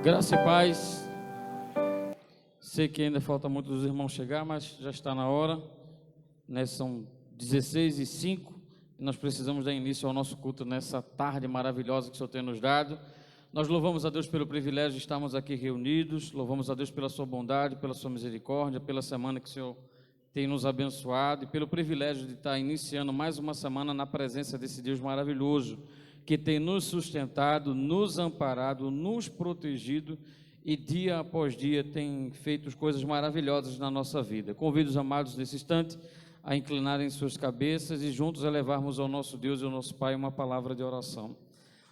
Graça e paz. Sei que ainda falta muito dos irmãos chegar, mas já está na hora, né? São 16h05 e nós precisamos dar início ao nosso culto nessa tarde maravilhosa que o Senhor tem nos dado. Nós louvamos a Deus pelo privilégio de estarmos aqui reunidos, louvamos a Deus pela sua bondade, pela sua misericórdia, pela semana que o Senhor tem nos abençoado e pelo privilégio de estar iniciando mais uma semana na presença desse Deus maravilhoso, que tem nos sustentado, nos amparado, nos protegido e dia após dia tem feito coisas maravilhosas na nossa vida. Convido os amados nesse instante a inclinarem suas cabeças e juntos elevarmos ao nosso Deus e ao nosso Pai uma palavra de oração.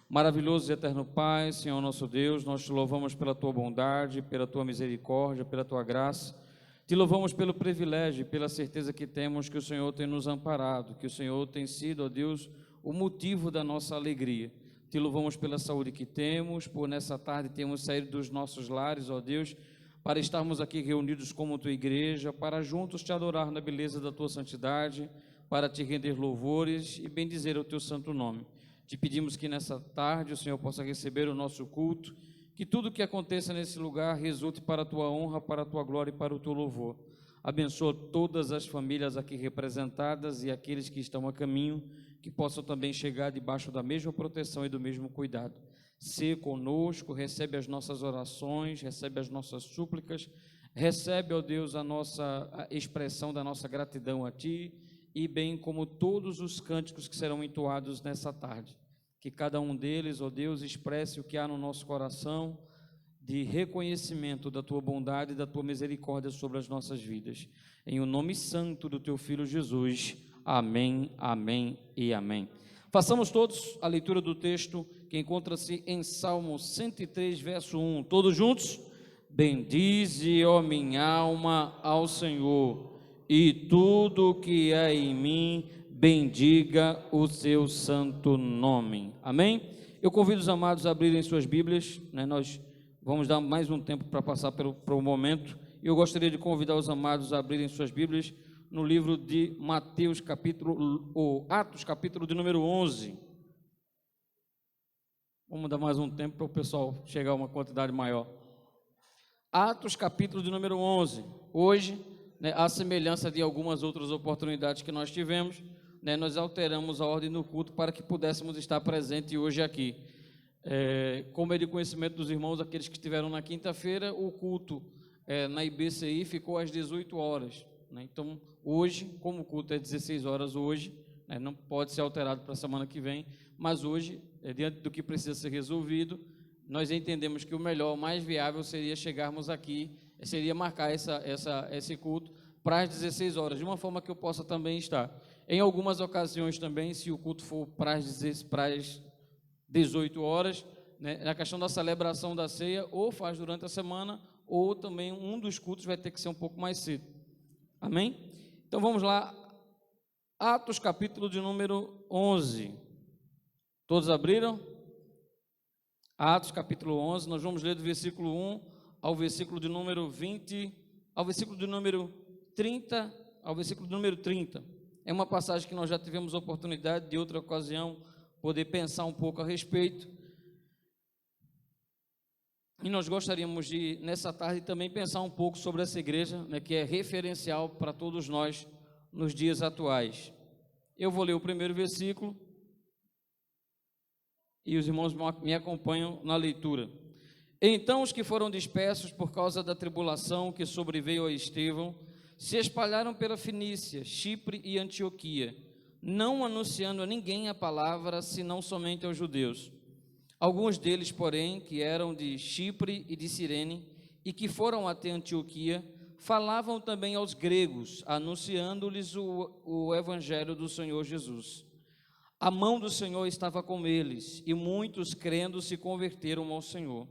Maravilhoso e eterno Pai, Senhor nosso Deus, nós te louvamos pela tua bondade, pela tua misericórdia, pela tua graça. Te louvamos pelo privilégio e pela certeza que temos que o Senhor tem nos amparado, que o Senhor tem sido, ó Deus, o motivo da nossa alegria. Te louvamos pela saúde que temos, por nessa tarde termos saído dos nossos lares, ó Deus, para estarmos aqui reunidos como tua igreja, para juntos te adorar na beleza da tua santidade, para te render louvores e bendizer o teu santo nome. Te pedimos que nessa tarde o Senhor possa receber o nosso culto, que tudo que aconteça nesse lugar resulte para a tua honra, para a tua glória e para o teu louvor. Abençoa todas as famílias aqui representadas e aqueles que estão a caminho, que possam também chegar debaixo da mesma proteção e do mesmo cuidado. Sê conosco, recebe as nossas orações, recebe as nossas súplicas, recebe, ó Deus, a nossa expressão da nossa gratidão a Ti, e bem como todos os cânticos que serão entoados nessa tarde. Que cada um deles, ó Deus, expresse o que há no nosso coração de reconhecimento da Tua bondade e da Tua misericórdia sobre as nossas vidas. Em o nome santo do Teu Filho Jesus. Amém, amém e amém. Façamos todos a leitura do texto que encontra-se em Salmo 103, verso 1. Todos juntos? Bendize, ó minha alma, ao Senhor, e tudo que há em mim, bendiga o seu santo nome. Amém? Eu convido os amados a abrirem suas Bíblias, né? Nós vamos dar mais um tempo para passar pelo momento, e eu gostaria de convidar os amados a abrirem suas Bíblias no livro de Mateus, Atos, capítulo de número 11. Vamos dar mais um tempo para o pessoal chegar a uma quantidade maior. Atos, capítulo de número 11. Hoje, né, à semelhança de algumas outras oportunidades que nós tivemos, né, nós alteramos a ordem do culto para que pudéssemos estar presentes hoje aqui. Como é de conhecimento dos irmãos, aqueles que estiveram na quinta-feira, o culto na IBCI ficou às 18 horas. Né? Então, hoje, como o culto é 16 horas hoje, né, não pode ser alterado para a semana que vem, mas hoje, diante do que precisa ser resolvido, nós entendemos que o melhor, o mais viável seria chegarmos aqui, seria marcar esse culto para as 16 horas, de uma forma que eu possa também estar. Em algumas ocasiões também, se o culto for para as 18 horas, né, na questão da celebração da ceia, ou faz durante a semana, ou também um dos cultos vai ter que ser um pouco mais cedo. Amém? Então vamos lá, Atos capítulo de número 11, todos abriram? Atos capítulo 11, nós vamos ler do versículo 1 ao versículo de número 20, ao versículo de número 30, ao versículo de número 30, é uma passagem que nós já tivemos oportunidade de outra ocasião poder pensar um pouco a respeito, e nós gostaríamos de, nessa tarde, também pensar um pouco sobre essa igreja, né, que é referencial para todos nós nos dias atuais. Eu vou ler o primeiro versículo e os irmãos me acompanham na leitura. Então os que foram dispersos por causa da tribulação que sobreveio a Estevão se espalharam pela Fenícia, Chipre e Antioquia, não anunciando a ninguém a palavra, senão somente aos judeus. Alguns deles, porém, que eram de Chipre e de Cirene, e que foram até Antioquia, falavam também aos gregos, anunciando-lhes o evangelho do Senhor Jesus. A mão do Senhor estava com eles, e muitos, crendo, se converteram ao Senhor.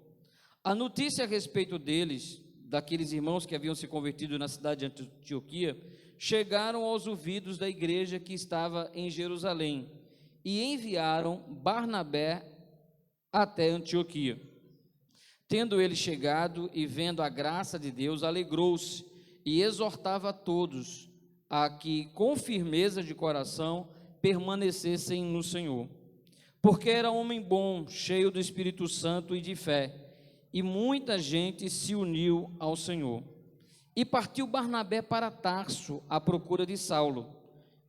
A notícia a respeito deles, daqueles irmãos que haviam se convertido na cidade de Antioquia, chegaram aos ouvidos da igreja que estava em Jerusalém, e enviaram Barnabé até Antioquia. Tendo ele chegado e vendo a graça de Deus, alegrou-se e exortava a todos a que, com firmeza de coração, permanecessem no Senhor. Porque era homem bom, cheio do Espírito Santo e de fé, e muita gente se uniu ao Senhor. E partiu Barnabé para Tarso à procura de Saulo,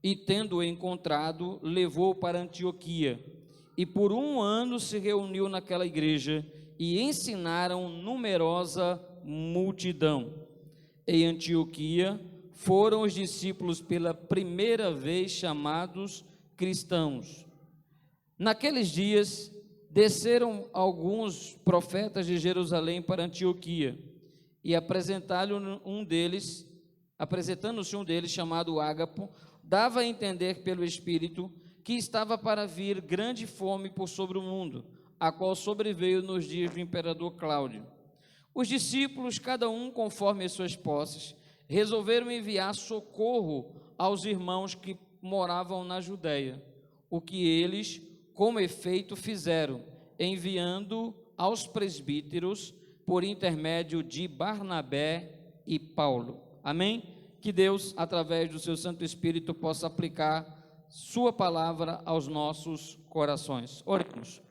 e tendo-o encontrado, levou-o para Antioquia, e por 1 ano se reuniu naquela igreja, e ensinaram numerosa multidão. Em Antioquia foram os discípulos pela primeira vez chamados cristãos. Naqueles dias desceram alguns profetas de Jerusalém para Antioquia, e apresentando-se um deles chamado Ágapo, dava a entender pelo Espírito que estava para vir grande fome por sobre o mundo, a qual sobreveio nos dias do imperador Cláudio. Os discípulos, cada um conforme as suas posses, resolveram enviar socorro aos irmãos que moravam na Judéia, o que eles, com efeito, fizeram, enviando aos presbíteros por intermédio de Barnabé e Paulo. Amém? Que Deus, através do seu Santo Espírito, possa aplicar sua palavra aos nossos corações. Oremos.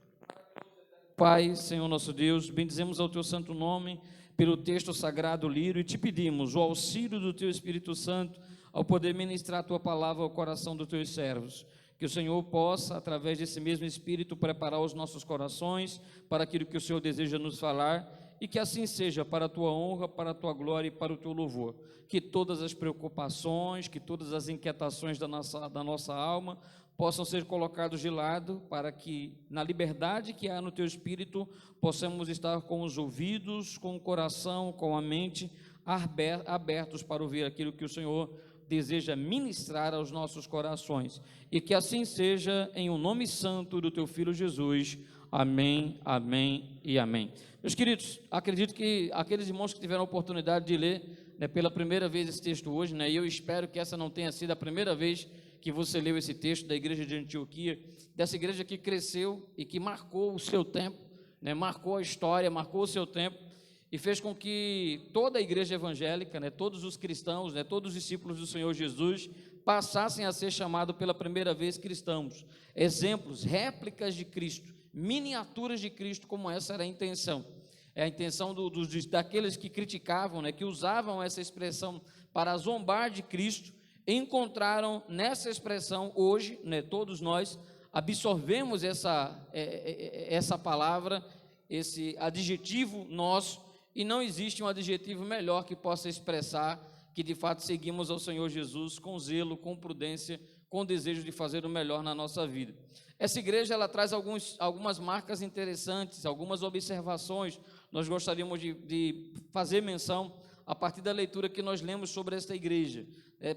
Pai, Senhor nosso Deus, bendizemos ao teu santo nome pelo texto sagrado lido e te pedimos o auxílio do teu Espírito Santo ao poder ministrar a tua palavra ao coração dos teus servos. Que o Senhor possa, através desse mesmo Espírito, preparar os nossos corações para aquilo que o Senhor deseja nos falar, e que assim seja para a tua honra, para a tua glória e para o teu louvor. Que todas as preocupações, que todas as inquietações da nossa alma possam ser colocados de lado, para que na liberdade que há no teu Espírito possamos estar com os ouvidos, com o coração, com a mente abertos para ouvir aquilo que o Senhor deseja ministrar aos nossos corações, e que assim seja, em o nome santo do teu Filho Jesus. Amém, amém e amém. Meus queridos, acredito que aqueles irmãos que tiveram a oportunidade de ler, pela primeira vez esse texto hoje, e eu espero que essa não tenha sido a primeira vez que você leu esse texto da igreja de Antioquia, dessa igreja que cresceu e que marcou o seu tempo, marcou a história, marcou o seu tempo, e fez com que toda a igreja evangélica, todos os cristãos, todos os discípulos do Senhor Jesus, passassem a ser chamados pela primeira vez cristãos, exemplos, réplicas de Cristo, miniaturas de Cristo, como essa era a intenção. É a intenção daqueles que criticavam, que usavam essa expressão para zombar de Cristo, encontraram nessa expressão hoje, todos nós absorvemos essa palavra, esse adjetivo nosso, e não existe um adjetivo melhor que possa expressar que de fato seguimos ao Senhor Jesus com zelo, com prudência, com desejo de fazer o melhor na nossa vida. Essa igreja, ela traz algumas marcas interessantes, algumas observações. Nós gostaríamos de fazer menção a partir da leitura que nós lemos sobre esta igreja.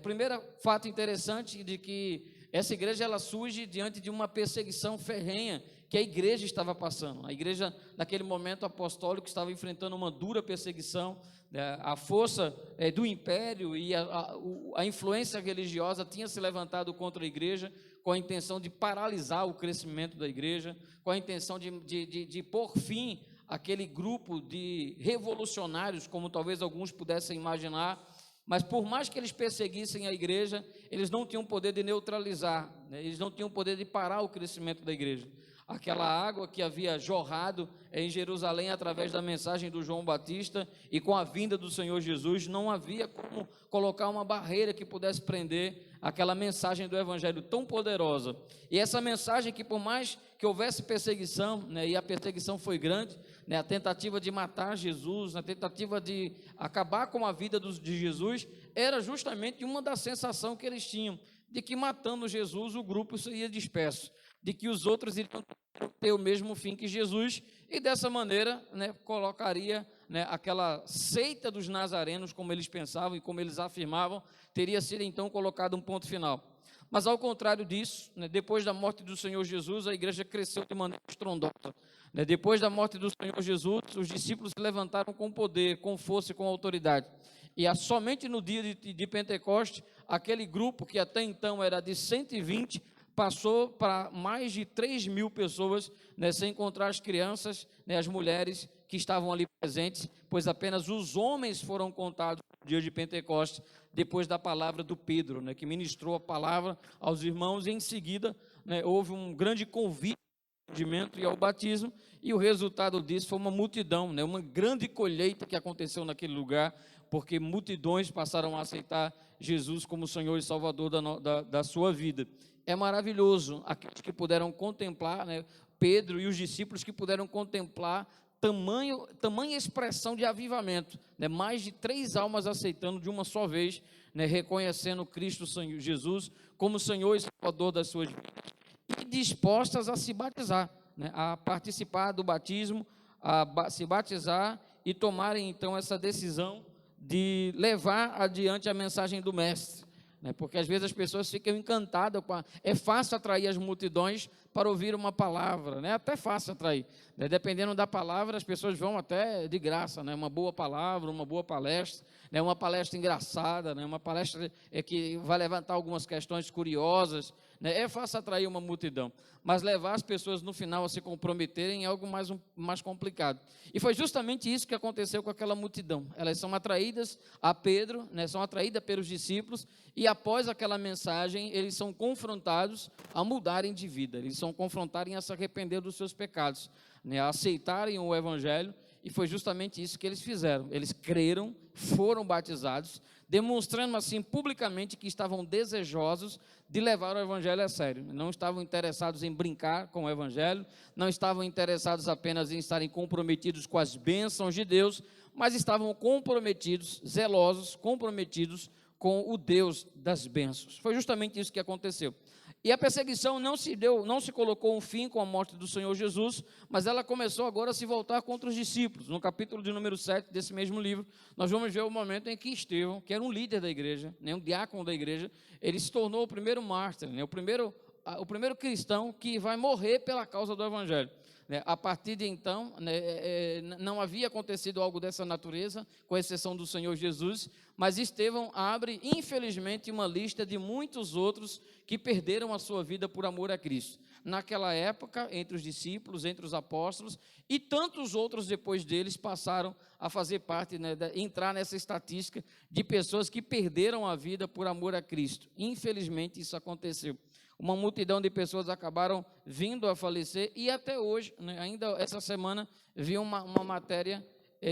Primeiro fato interessante de que essa igreja, ela surge diante de uma perseguição ferrenha que a igreja estava passando. A igreja, naquele momento apostólico, estava enfrentando uma dura perseguição. A força do império e a influência religiosa tinha se levantado contra a igreja, com a intenção de paralisar o crescimento da igreja, com a intenção de pôr fim àquele grupo de revolucionários, como talvez alguns pudessem imaginar. Mas por mais que eles perseguissem a igreja, eles não tinham poder de neutralizar, eles não tinham poder de parar o crescimento da igreja. Aquela água que havia jorrado em Jerusalém através da mensagem do João Batista, e com a vinda do Senhor Jesus, não havia como colocar uma barreira que pudesse prender aquela mensagem do Evangelho tão poderosa. E essa mensagem que, por mais que houvesse perseguição, e a perseguição foi grande, a tentativa de matar Jesus, a tentativa de acabar com a vida de Jesus, era justamente uma da sensação que eles tinham, de que matando Jesus o grupo seria disperso, de que os outros iriam ter o mesmo fim que Jesus, e dessa maneira colocaria aquela seita dos nazarenos, como eles pensavam e como eles afirmavam, teria sido então colocado um ponto final. Mas ao contrário disso, depois da morte do Senhor Jesus, a igreja cresceu de maneira estrondosa. Depois da morte do Senhor Jesus, os discípulos se levantaram com poder, com força e com autoridade. E somente no dia de Pentecoste, aquele grupo que até então era de 120, passou para mais de 3.000 pessoas, sem contar as crianças, as mulheres que estavam ali presentes, pois apenas os homens foram contados no dia de Pentecostes, depois da palavra do Pedro, que ministrou a palavra aos irmãos, e em seguida houve um grande convite arrependimento e ao batismo, e o resultado disso foi uma multidão, né? Uma grande colheita que aconteceu naquele lugar, porque multidões passaram a aceitar Jesus como Senhor e Salvador da sua vida. É maravilhoso aqueles que puderam contemplar, né? Pedro e os discípulos que puderam contemplar tamanha expressão de avivamento, né? Mais de 3 almas aceitando de uma só vez, né? Reconhecendo Cristo Jesus como Senhor e Salvador das suas vidas, e dispostas a se batizar, né? A participar do batismo, se batizar e tomarem então essa decisão de levar adiante a mensagem do Mestre, né? Porque às vezes as pessoas ficam encantadas é fácil atrair as multidões para ouvir uma palavra, né? Até fácil atrair, né? Dependendo da palavra, as pessoas vão até de graça, né? Uma boa palavra, uma boa palestra, né? Uma palestra engraçada, né? Uma palestra que vai levantar algumas questões curiosas, né? É fácil atrair uma multidão, mas levar as pessoas no final a se comprometerem é algo mais complicado. E foi justamente isso que aconteceu com aquela multidão. Elas são atraídas a Pedro, né? São atraídas pelos discípulos, e após aquela mensagem, eles são confrontados a mudarem de vida, eles são confrontados a se arrepender dos seus pecados, né? A aceitarem o Evangelho, e foi justamente isso que eles fizeram. Eles creram, foram batizados, demonstrando assim publicamente que estavam desejosos de levar o Evangelho a sério. Não estavam interessados em brincar com o Evangelho, não estavam interessados apenas em estarem comprometidos com as bênçãos de Deus, mas estavam comprometidos, zelosos, comprometidos com o Deus das bênçãos. Foi justamente isso que aconteceu. E a perseguição não se colocou um fim com a morte do Senhor Jesus, mas ela começou agora a se voltar contra os discípulos. No capítulo de número 7 desse mesmo livro, nós vamos ver o momento em que Estevão, que era um líder da igreja, né, um diácono da igreja, ele se tornou o primeiro mártir, né, o primeiro cristão que vai morrer pela causa do Evangelho. A partir de então, né, não havia acontecido algo dessa natureza, com exceção do Senhor Jesus, mas Estevão abre, infelizmente, uma lista de muitos outros que perderam a sua vida por amor a Cristo. Naquela época, entre os discípulos, entre os apóstolos, e tantos outros depois deles passaram a fazer parte, né, entrar nessa estatística de pessoas que perderam a vida por amor a Cristo. Infelizmente, isso aconteceu. Uma multidão de pessoas acabaram vindo a falecer, e até hoje, né, ainda essa semana, vi uma matéria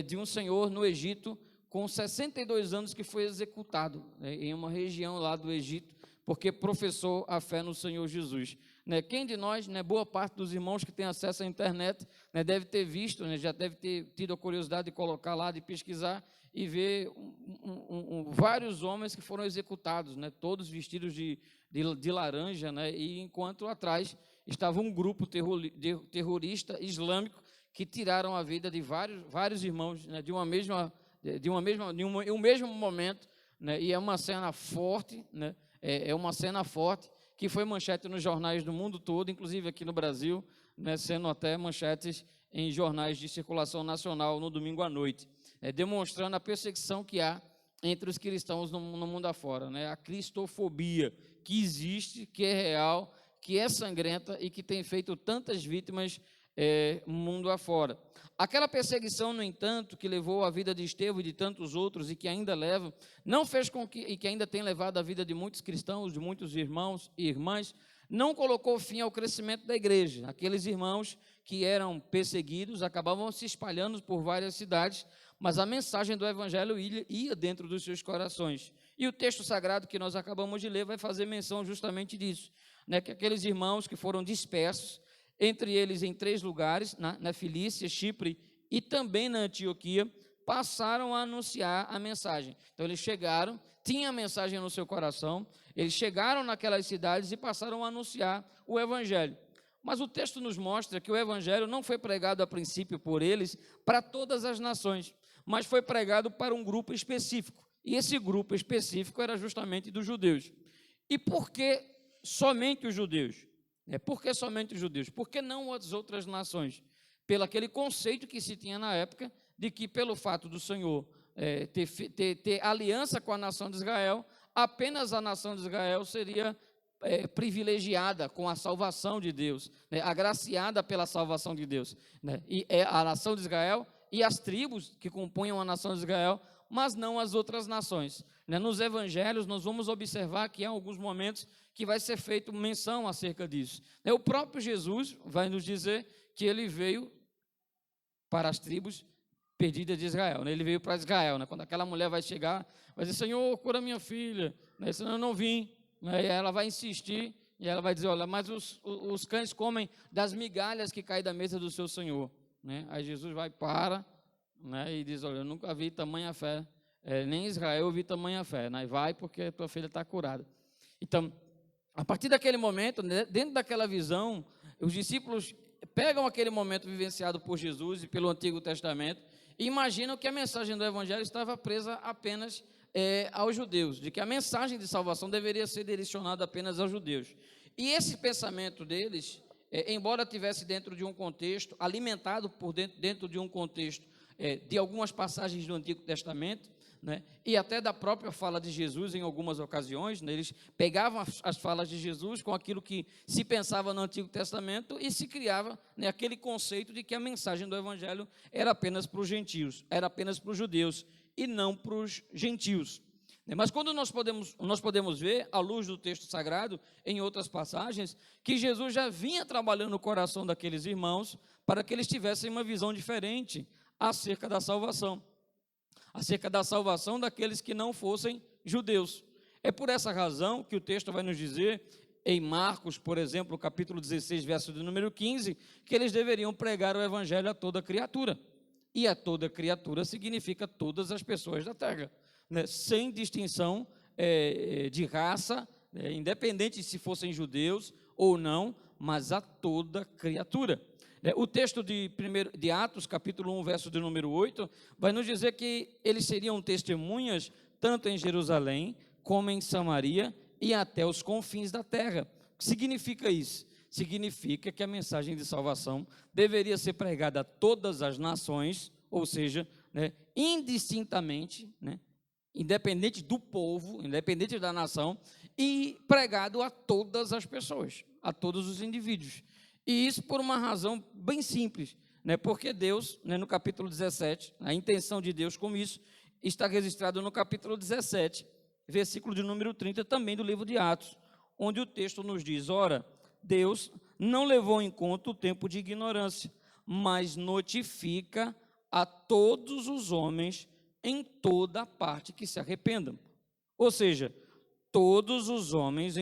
de um senhor no Egito, com 62 anos, que foi executado, né, em uma região lá do Egito, porque professou a fé no Senhor Jesus. Né, quem de nós, né, boa parte dos irmãos que tem acesso à internet, né, deve ter visto, né, já deve ter tido a curiosidade de colocar lá, de pesquisar, e ver vários homens que foram executados, né, todos vestidos de laranja, né, e enquanto atrás estava um grupo terrorista islâmico que tiraram a vida de vários irmãos, né, de um mesmo momento, né, e é uma cena forte, né, é uma cena forte que foi manchete nos jornais do mundo todo, inclusive aqui no Brasil, né, sendo até manchetes em jornais de circulação nacional no domingo à noite, demonstrando a perseguição que há entre os cristãos no mundo afora, né, a cristofobia que existe, que é real, que é sangrenta e que tem feito tantas vítimas mundo afora. Aquela perseguição, no entanto, que levou a vida de Estevão e de tantos outros, e que ainda leva, não fez com que, e que ainda tem levado a vida de muitos cristãos, de muitos irmãos e irmãs, não colocou fim ao crescimento da igreja. Aqueles irmãos que eram perseguidos acabavam se espalhando por várias cidades, mas a mensagem do Evangelho ia dentro dos seus corações. E o texto sagrado que nós acabamos de ler vai fazer menção justamente disso, né, que aqueles irmãos que foram dispersos, entre eles em 3 lugares, na Cilícia, Chipre e também na Antioquia, passaram a anunciar a mensagem. Então eles chegaram, tinham a mensagem no seu coração, eles chegaram naquelas cidades e passaram a anunciar o Evangelho. Mas o texto nos mostra que o Evangelho não foi pregado a princípio por eles para todas as nações, mas foi pregado para um grupo específico. E esse grupo específico era justamente dos judeus. E por que somente os judeus? Por que somente os judeus? Por que não as outras nações? Pelo aquele conceito que se tinha na época, de que pelo fato do Senhor ter aliança com a nação de Israel, apenas a nação de Israel seria privilegiada com a salvação de Deus, né, agraciada pela salvação de Deus, né, e a nação de Israel e as tribos que compunham a nação de Israel, mas não as outras nações. Nos evangelhos, nós vamos observar que há alguns momentos que vai ser feito menção acerca disso. O próprio Jesus vai nos dizer que ele veio para as tribos perdidas de Israel. Ele veio para Israel. Quando aquela mulher vai chegar, vai dizer: Senhor, cura minha filha. Senão eu não vim. E ela vai insistir e ela vai dizer: olha, mas os cães comem das migalhas que caem da mesa do seu Senhor. Aí Jesus vai para e diz: olha, eu nunca vi tamanha fé. Nem em Israel eu vi tamanha fé. Vai porque a tua filha está curada. Então, a partir daquele momento, dentro daquela visão, os discípulos pegam aquele momento vivenciado por Jesus e pelo Antigo Testamento e imaginam que a mensagem do Evangelho estava presa apenas aos judeus, de que a mensagem de salvação deveria ser direcionada apenas aos judeus. E esse pensamento deles, embora tivesse dentro de um contexto, alimentado por dentro de um contexto de algumas passagens do Antigo Testamento, e até da própria fala de Jesus em algumas ocasiões, eles pegavam as falas de Jesus com aquilo que se pensava no Antigo Testamento e se criava aquele conceito de que a mensagem do Evangelho era apenas para os gentios, era apenas para os judeus e não para os gentios. Mas quando nós podemos ver, à luz do texto sagrado, em outras passagens, que Jesus já vinha trabalhando no coração daqueles irmãos para que eles tivessem uma visão diferente acerca da salvação daqueles que não fossem judeus. É por essa razão que o texto vai nos dizer, em Marcos, por exemplo, capítulo 16, verso de número 15, que eles deveriam pregar o evangelho a toda criatura. E a toda criatura significa todas as pessoas da terra, sem distinção de raça, independente se fossem judeus ou não, mas a toda criatura. O texto de Atos, capítulo 1, verso de número 8, vai nos dizer que eles seriam testemunhas tanto em Jerusalém, como em Samaria e até os confins da terra. O que significa isso? Significa que a mensagem de salvação deveria ser pregada a todas as nações, ou seja, indistintamente, independente do povo, independente da nação, e pregado a todas as pessoas, a todos os indivíduos. E isso por uma razão bem simples, porque Deus, no capítulo 17, a intenção de Deus com isso, está registrado no capítulo 17, versículo de número 30, também do livro de Atos, onde o texto nos diz: ora, Deus não levou em conta o tempo de ignorância, mas notifica a todos os homens em toda parte que se arrependam. Ou seja, todos os homens,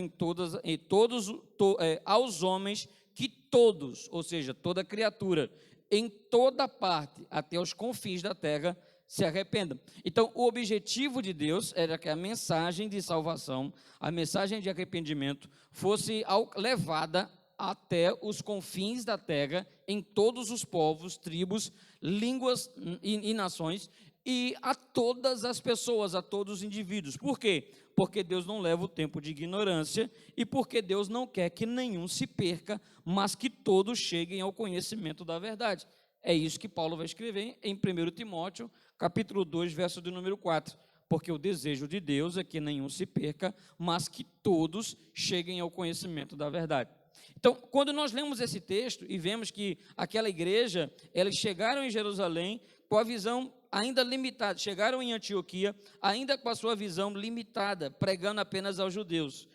aos homens que todos, ou seja, toda criatura, em toda parte, até os confins da terra, se arrependam. Então, o objetivo de Deus era que a mensagem de salvação, a mensagem de arrependimento, fosse levada até os confins da terra, em todos os povos, tribos, línguas e nações, e a todas as pessoas, a todos os indivíduos. Por quê? Porque Deus não leva o tempo de ignorância e porque Deus não quer que nenhum se perca, mas que todos cheguem ao conhecimento da verdade. É isso que Paulo vai escrever em 1 Timóteo, capítulo 2, verso de número 4. Porque o desejo de Deus é que nenhum se perca, mas que todos cheguem ao conhecimento da verdade. Então, quando nós lemos esse texto e vemos que aquela igreja, eles chegaram em Jerusalém com a visão ainda limitada, chegaram em Antioquia ainda com a sua visão limitada, pregando apenas aos judeus,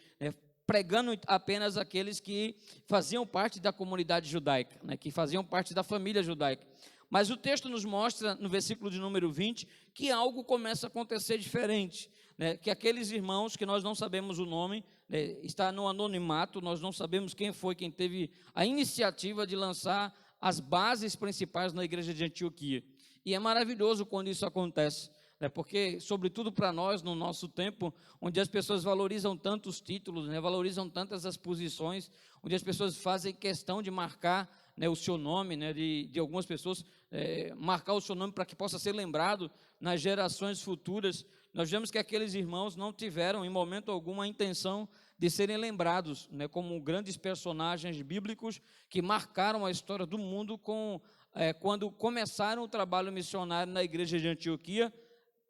pregando apenas aqueles que faziam parte da comunidade judaica, que faziam parte da família judaica. Mas o texto nos mostra, no versículo de número 20, que algo começa a acontecer diferente, que aqueles irmãos, que nós não sabemos o nome, está no anonimato, nós não sabemos quem foi quem teve a iniciativa de lançar as bases principais na igreja de Antioquia. E é maravilhoso quando isso acontece, porque, sobretudo para nós, no nosso tempo, onde as pessoas valorizam tanto os títulos, valorizam tantas as posições, onde as pessoas fazem questão de marcar o seu nome, de algumas pessoas, marcar o seu nome para que possa ser lembrado nas gerações futuras. Nós vemos que aqueles irmãos não tiveram, em momento algum, a intenção de serem lembrados como grandes personagens bíblicos que marcaram a história do mundo quando começaram o trabalho missionário na igreja de Antioquia,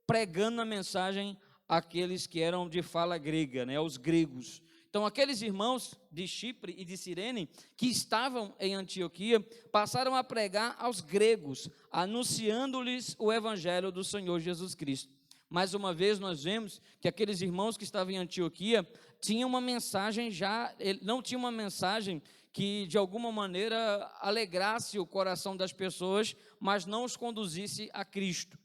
pregando a mensagem àqueles que eram de fala grega, aos gregos. Então, aqueles irmãos de Chipre e de Cirene, que estavam em Antioquia, passaram a pregar aos gregos, anunciando-lhes o evangelho do Senhor Jesus Cristo. Mais uma vez nós vemos que aqueles irmãos que estavam em Antioquia tinham uma mensagem não tinha uma mensagem que de alguma maneira alegrasse o coração das pessoas, mas não os conduzisse a Cristo.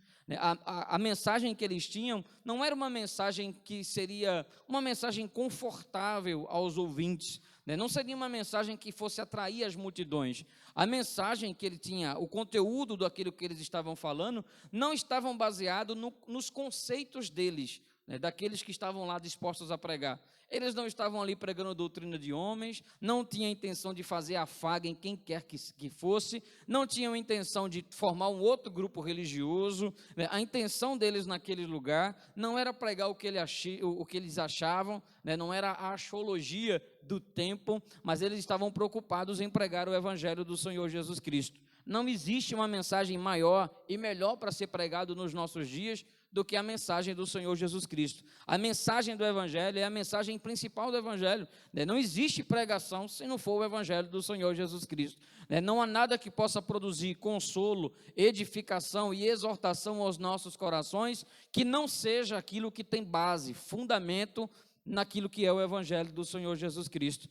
A mensagem que eles tinham não era uma mensagem que seria uma mensagem confortável aos ouvintes, não seria uma mensagem que fosse atrair as multidões. A mensagem que ele tinha, o conteúdo daquilo que eles estavam falando, não estavam baseados nos conceitos deles, daqueles que estavam lá dispostos a pregar. Eles não estavam ali pregando doutrina de homens, não tinham intenção de fazer afago em quem quer que fosse, não tinham intenção de formar um outro grupo religioso. A intenção deles naquele lugar não era pregar o que eles achavam, não era a axiologia do tempo, mas eles estavam preocupados em pregar o evangelho do Senhor Jesus Cristo. Não existe uma mensagem maior e melhor para ser pregado nos nossos dias do que a mensagem do Senhor Jesus Cristo. A mensagem do Evangelho é a mensagem principal do Evangelho. Não existe pregação se não for o Evangelho do Senhor Jesus Cristo. Não há nada que possa produzir consolo, edificação e exortação aos nossos corações que não seja aquilo que tem base, fundamento naquilo que é o Evangelho do Senhor Jesus Cristo.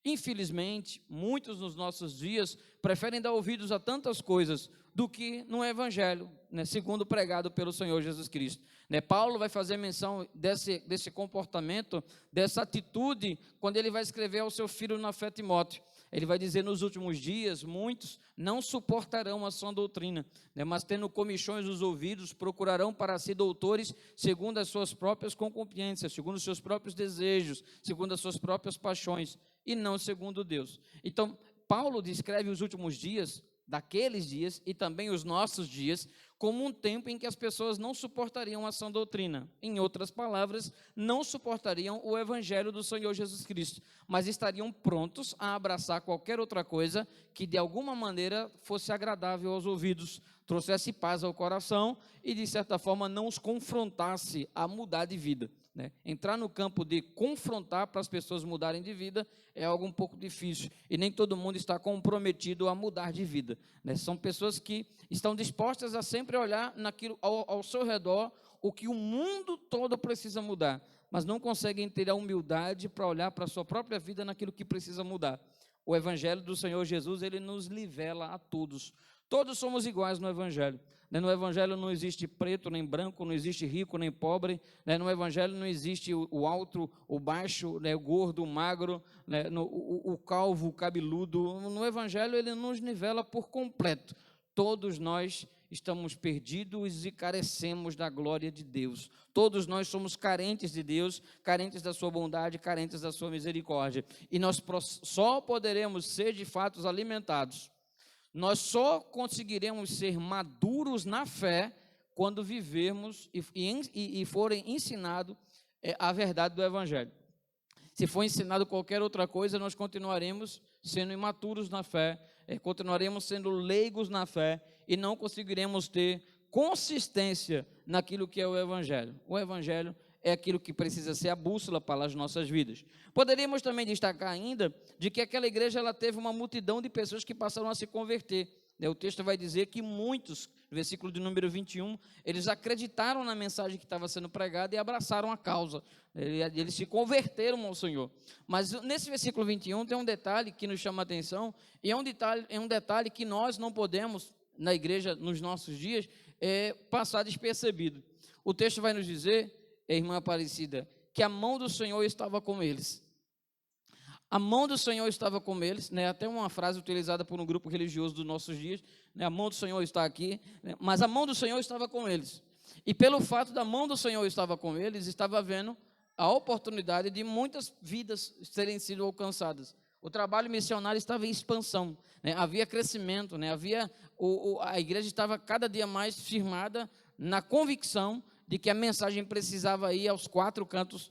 Infelizmente, muitos nos nossos dias preferem dar ouvidos a tantas coisas do que no Evangelho, segundo pregado pelo Senhor Jesus Cristo. Paulo vai fazer menção desse comportamento, dessa atitude, quando ele vai escrever ao seu filho na fé Timóteo. Ele vai dizer: nos últimos dias, muitos não suportarão a sã doutrina, mas tendo comichões os ouvidos, procurarão para si doutores segundo as suas próprias concupiscências, segundo os seus próprios desejos, segundo as suas próprias paixões, e não segundo Deus. Então, Paulo descreve os últimos dias, daqueles dias e também os nossos dias, como um tempo em que as pessoas não suportariam a sã doutrina. Em outras palavras, não suportariam o Evangelho do Senhor Jesus Cristo, mas estariam prontos a abraçar qualquer outra coisa que de alguma maneira fosse agradável aos ouvidos, trouxesse paz ao coração e de certa forma não os confrontasse a mudar de vida. Entrar no campo de confrontar para as pessoas mudarem de vida é algo um pouco difícil, e nem todo mundo está comprometido a mudar de vida. São pessoas que estão dispostas a sempre olhar naquilo ao seu redor, o que o mundo todo precisa mudar, mas não conseguem ter a humildade para olhar para a sua própria vida naquilo que precisa mudar. O Evangelho do Senhor Jesus, ele nos nivela a todos. Todos somos iguais no Evangelho. No Evangelho não existe preto nem branco, não existe rico nem pobre. No Evangelho não existe o alto, o baixo, o gordo, o magro, o calvo, o cabeludo. No Evangelho ele nos nivela por completo. Todos nós estamos perdidos e carecemos da glória de Deus. Todos nós somos carentes de Deus, carentes da sua bondade, carentes da sua misericórdia. E nós só poderemos ser de fato alimentados. Nós só conseguiremos ser maduros na fé quando vivermos e forem ensinado a verdade do Evangelho. Se for ensinado qualquer outra coisa, nós continuaremos sendo imaturos na fé, continuaremos sendo leigos na fé e não conseguiremos ter consistência naquilo que é o Evangelho. O Evangelho é aquilo que precisa ser a bússola para as nossas vidas. Poderíamos também destacar ainda de que aquela igreja ela teve uma multidão de pessoas que passaram a se converter. O texto vai dizer que muitos, no versículo de número 21, eles acreditaram na mensagem que estava sendo pregada e abraçaram a causa. Eles se converteram ao Senhor. Mas nesse versículo 21 tem um detalhe que nos chama a atenção, e é um detalhe que nós não podemos, na igreja, nos nossos dias, passar despercebido. O texto vai nos dizer, irmã Aparecida, que a mão do Senhor estava com eles. A mão do Senhor estava com eles, até uma frase utilizada por um grupo religioso dos nossos dias, a mão do Senhor está aqui, mas a mão do Senhor estava com eles. E pelo fato da mão do Senhor estava com eles, estava havendo a oportunidade de muitas vidas terem sido alcançadas. O trabalho missionário estava em expansão, havia crescimento, a igreja estava cada dia mais firmada na convicção de que a mensagem precisava ir aos quatro cantos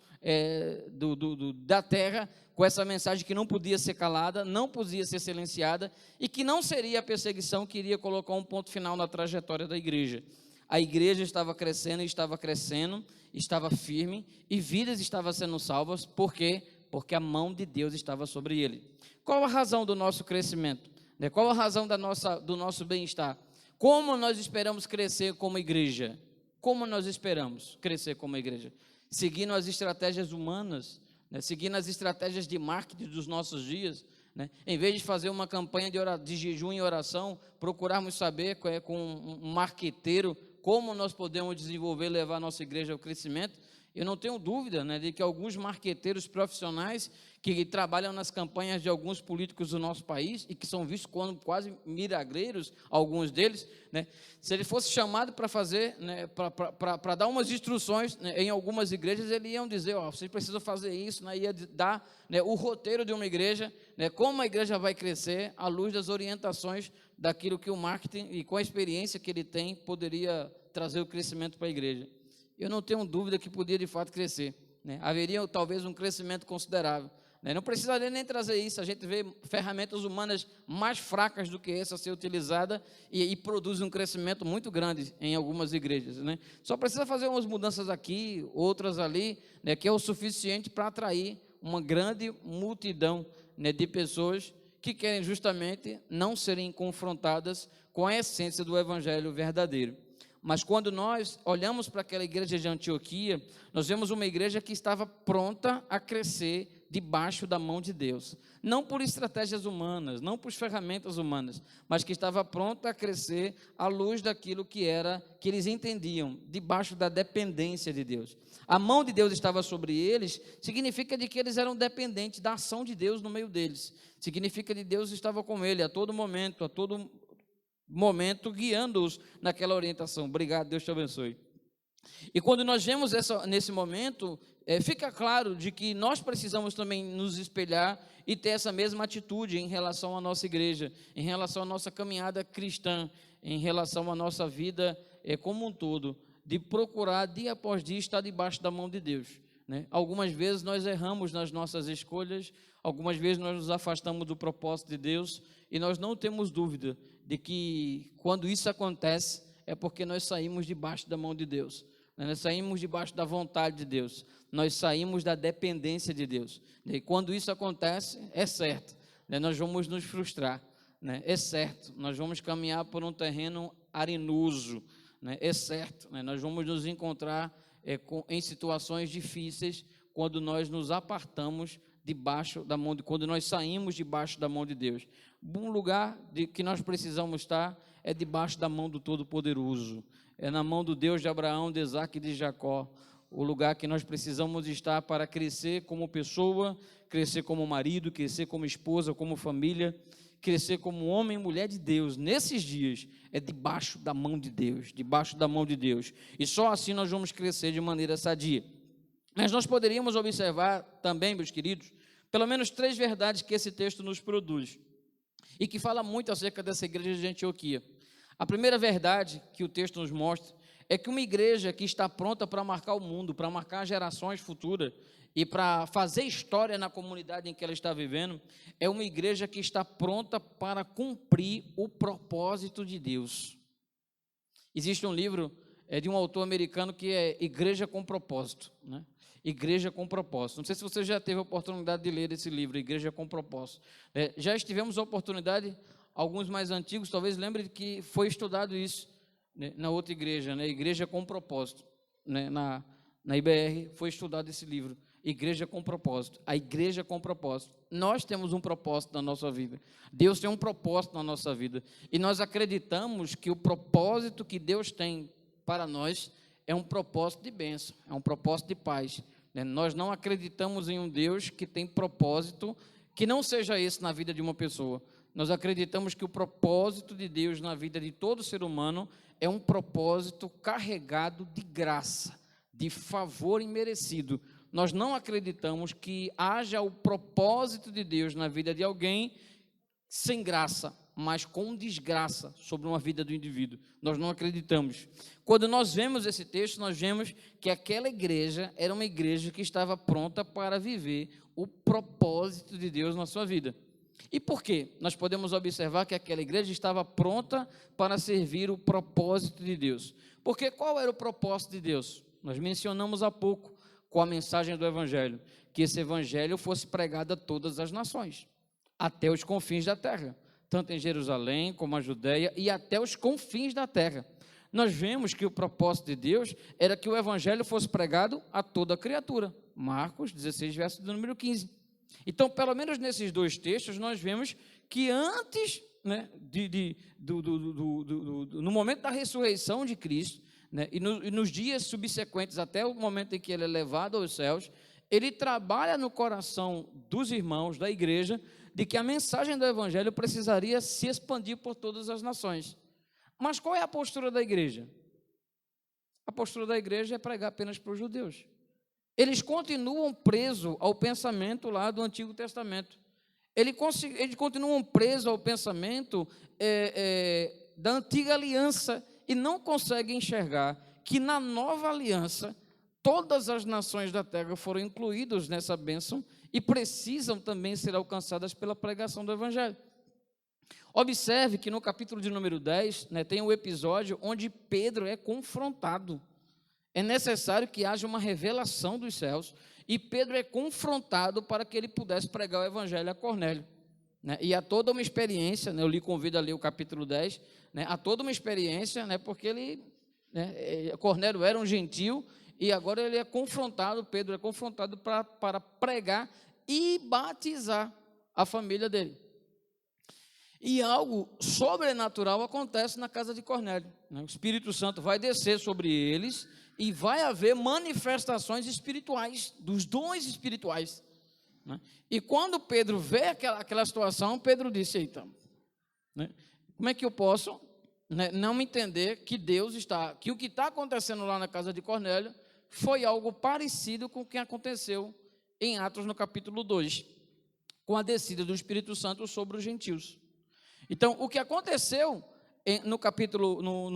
da terra, com essa mensagem que não podia ser calada, não podia ser silenciada, e que não seria a perseguição que iria colocar um ponto final na trajetória da igreja. A igreja estava crescendo, estava firme, e vidas estavam sendo salvas. Por quê? Porque a mão de Deus estava sobre ele. Qual a razão do nosso crescimento? Qual a razão do nosso bem-estar? Como nós esperamos crescer como igreja? como nós esperamos crescer como igreja? Seguindo as estratégias humanas, né? Seguindo as estratégias de marketing dos nossos dias, né? Em vez de fazer uma campanha de jejum e oração, procurarmos saber com um marqueteiro como nós podemos desenvolver e levar a nossa igreja ao crescimento. Eu não tenho dúvida, né, de que alguns marqueteiros profissionais que trabalham nas campanhas de alguns políticos do nosso país e que são vistos como quase milagreiros, alguns deles, né, se ele fosse chamado para fazer, né, para dar umas instruções, né, em algumas igrejas, eles iam dizer, vocês precisam fazer isso, né, ia dar, né, o roteiro de uma igreja, né, como a igreja vai crescer à luz das orientações daquilo que o marketing e com a experiência que ele tem poderia trazer o crescimento para a igreja. Eu não tenho dúvida que podia de fato crescer, né? Haveria talvez um crescimento considerável, né? Não precisaria nem trazer isso, a gente vê ferramentas humanas mais fracas do que essa ser utilizada e produz um crescimento muito grande em algumas igrejas, né? Só precisa fazer umas mudanças aqui, outras ali, né, que é o suficiente para atrair uma grande multidão, né, de pessoas que querem justamente não serem confrontadas com a essência do evangelho verdadeiro. Mas quando nós olhamos para aquela igreja de Antioquia, nós vemos uma igreja que estava pronta a crescer debaixo da mão de Deus. Não por estratégias humanas, não por ferramentas humanas, mas que estava pronta a crescer à luz daquilo que eles entendiam, debaixo da dependência de Deus. A mão de Deus estava sobre eles, significa de que eles eram dependentes da ação de Deus no meio deles. Significa que Deus estava com ele a todo momento, guiando-os naquela orientação. Obrigado, Deus te abençoe. E quando nós vemos nesse momento, fica claro de que nós precisamos também nos espelhar e ter essa mesma atitude em relação à nossa igreja, em relação à nossa caminhada cristã, em relação à nossa vida como um todo, de procurar dia após dia estar debaixo da mão de Deus, né? Algumas vezes nós erramos nas nossas escolhas, algumas vezes nós nos afastamos do propósito de Deus e nós não temos dúvida de que quando isso acontece é porque nós saímos debaixo da mão de Deus, né? Nós saímos debaixo da vontade de Deus, nós saímos da dependência de Deus, e quando isso acontece, é certo, né? Nós vamos nos frustrar, né? É certo, nós vamos caminhar por um terreno arenoso, né? É certo, né? Nós vamos nos encontrar em situações difíceis quando nós nos apartamos debaixo da mão quando nós saímos debaixo da mão de Deus. Um lugar que nós precisamos estar é debaixo da mão do Todo-Poderoso, é na mão do Deus de Abraão, de Isaque e de Jacó, o lugar que nós precisamos estar para crescer como pessoa, crescer como marido, crescer como esposa, como família, crescer como homem e mulher de Deus. Nesses dias é debaixo da mão de Deus, debaixo da mão de Deus, e só assim nós vamos crescer de maneira sadia. Mas nós poderíamos observar também, meus queridos, pelo menos 3 verdades que esse texto nos produz e que fala muito acerca dessa igreja de Antioquia. A primeira verdade que o texto nos mostra é que uma igreja que está pronta para marcar o mundo, para marcar gerações futuras e para fazer história na comunidade em que ela está vivendo, é uma igreja que está pronta para cumprir o propósito de Deus. Existe um livro de um autor americano que é Igreja com Propósito, né? Igreja com Propósito. Não sei se você já teve a oportunidade de ler esse livro, Igreja com Propósito. Já tivemos a oportunidade, alguns mais antigos, talvez lembrem que foi estudado isso, né, na outra igreja, né, Igreja com Propósito, né, na IBR foi estudado esse livro, Igreja com Propósito, a igreja com propósito. Nós temos um propósito na nossa vida, Deus tem um propósito na nossa vida, e nós acreditamos que o propósito que Deus tem para nós é um propósito de bênção, é um propósito de paz, né? Nós não acreditamos em um Deus que tem propósito que não seja esse na vida de uma pessoa. Nós acreditamos que o propósito de Deus na vida de todo ser humano é um propósito carregado de graça, de favor imerecido. Nós não acreditamos que haja o propósito de Deus na vida de alguém sem graça, mas com desgraça sobre uma vida do indivíduo. Nós não acreditamos. Quando nós vemos esse texto, nós vemos que aquela igreja era uma igreja que estava pronta para viver o propósito de Deus na sua vida. E por quê? Nós podemos observar que aquela igreja estava pronta para servir o propósito de Deus. Porque qual era o propósito de Deus? Nós mencionamos há pouco com a mensagem do Evangelho, que esse Evangelho fosse pregado a todas as nações, até os confins da terra, tanto em Jerusalém como a Judéia e até os confins da terra. nós vemos que o propósito de Deus era que o evangelho fosse pregado a toda criatura. Marcos 16, verso do número 15. Então, pelo menos nesses dois textos, nós vemos que antes, né, no momento da ressurreição de Cristo, né, e nos dias subsequentes, até o momento em que ele é levado aos céus, ele trabalha no coração dos irmãos da igreja, de que a mensagem do evangelho precisaria se expandir por todas as nações. Mas qual é a postura da igreja? A postura da igreja é pregar apenas para os judeus. Eles continuam presos ao pensamento lá do Antigo Testamento. Eles continuam presos ao pensamento da antiga aliança e não conseguem enxergar que na nova aliança todas as nações da terra foram incluídas nessa bênção e precisam também ser alcançadas pela pregação do evangelho. Observe que no capítulo de número 10, né, tem um episódio onde Pedro é confrontado. É necessário que haja uma revelação dos céus e Pedro é confrontado para que ele pudesse pregar o evangelho a Cornélio. Né, e há toda uma experiência, né, eu lhe convido a ler o capítulo 10, né, há toda uma experiência, né, porque Cornélio era um gentil e agora ele é confrontado, Pedro é confrontado para pregar e batizar a família dele. E algo sobrenatural acontece na casa de Cornélio. O Espírito Santo vai descer sobre eles e vai haver manifestações espirituais, dos dons espirituais. E quando Pedro vê aquela situação, Pedro disse: eita, como é que eu posso não me entender que que o que está acontecendo lá na casa de Cornélio foi algo parecido com o que aconteceu em Atos no capítulo 2, com a descida do Espírito Santo sobre os gentios. Então, o que aconteceu no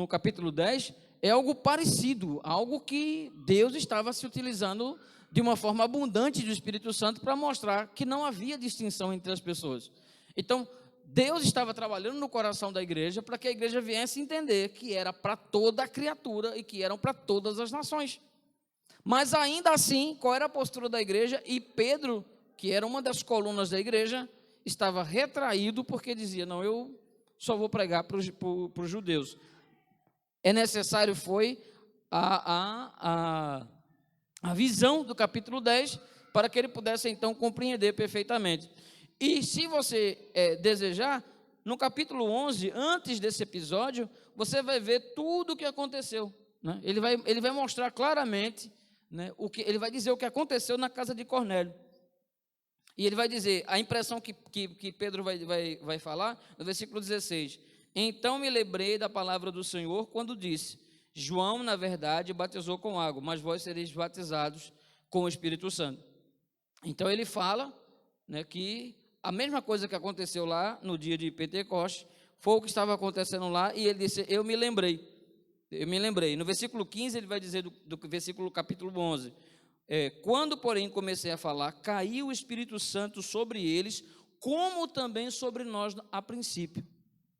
capítulo 10 é algo parecido, algo que Deus estava se utilizando de uma forma abundante do Espírito Santo para mostrar que não havia distinção entre as pessoas. Então, Deus estava trabalhando no coração da igreja para que a igreja viesse entender que era para toda a criatura e que eram para todas as nações. Mas ainda assim, qual era a postura da igreja? E Pedro, que era uma das colunas da igreja, estava retraído porque dizia: não, eu só vou pregar para os judeus. É necessário, foi a visão do capítulo 10, para que ele pudesse então compreender perfeitamente. E se você desejar, no capítulo 11, antes desse episódio, você vai ver tudo o que aconteceu. Né? Ele vai mostrar claramente, né, ele vai dizer o que aconteceu na casa de Cornélio. E ele vai dizer, a impressão que Pedro vai falar, no versículo 16: então me lembrei da palavra do Senhor quando disse: João, na verdade, batizou com água, mas vós sereis batizados com o Espírito Santo. Então ele fala, né, que a mesma coisa que aconteceu lá no dia de Pentecostes foi o que estava acontecendo lá, e ele disse: eu me lembrei. No versículo 15 ele vai dizer do versículo capítulo 11: quando, porém, comecei a falar, caiu o Espírito Santo sobre eles, como também sobre nós a princípio.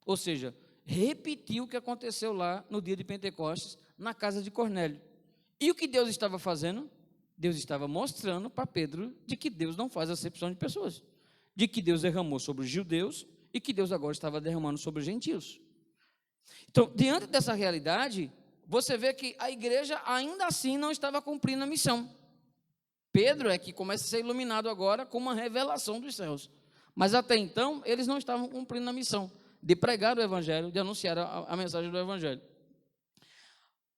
Ou seja, repetiu o que aconteceu lá no dia de Pentecostes, na casa de Cornélio. E o que Deus estava fazendo? Deus estava mostrando para Pedro de que Deus não faz acepção de pessoas, de que Deus derramou sobre os judeus e que Deus agora estava derramando sobre os gentios. Então, diante dessa realidade, você vê que a igreja ainda assim não estava cumprindo a missão. Pedro é que começa a ser iluminado agora com uma revelação dos céus. Mas até então, eles não estavam cumprindo a missão de pregar o evangelho, de anunciar a mensagem do evangelho.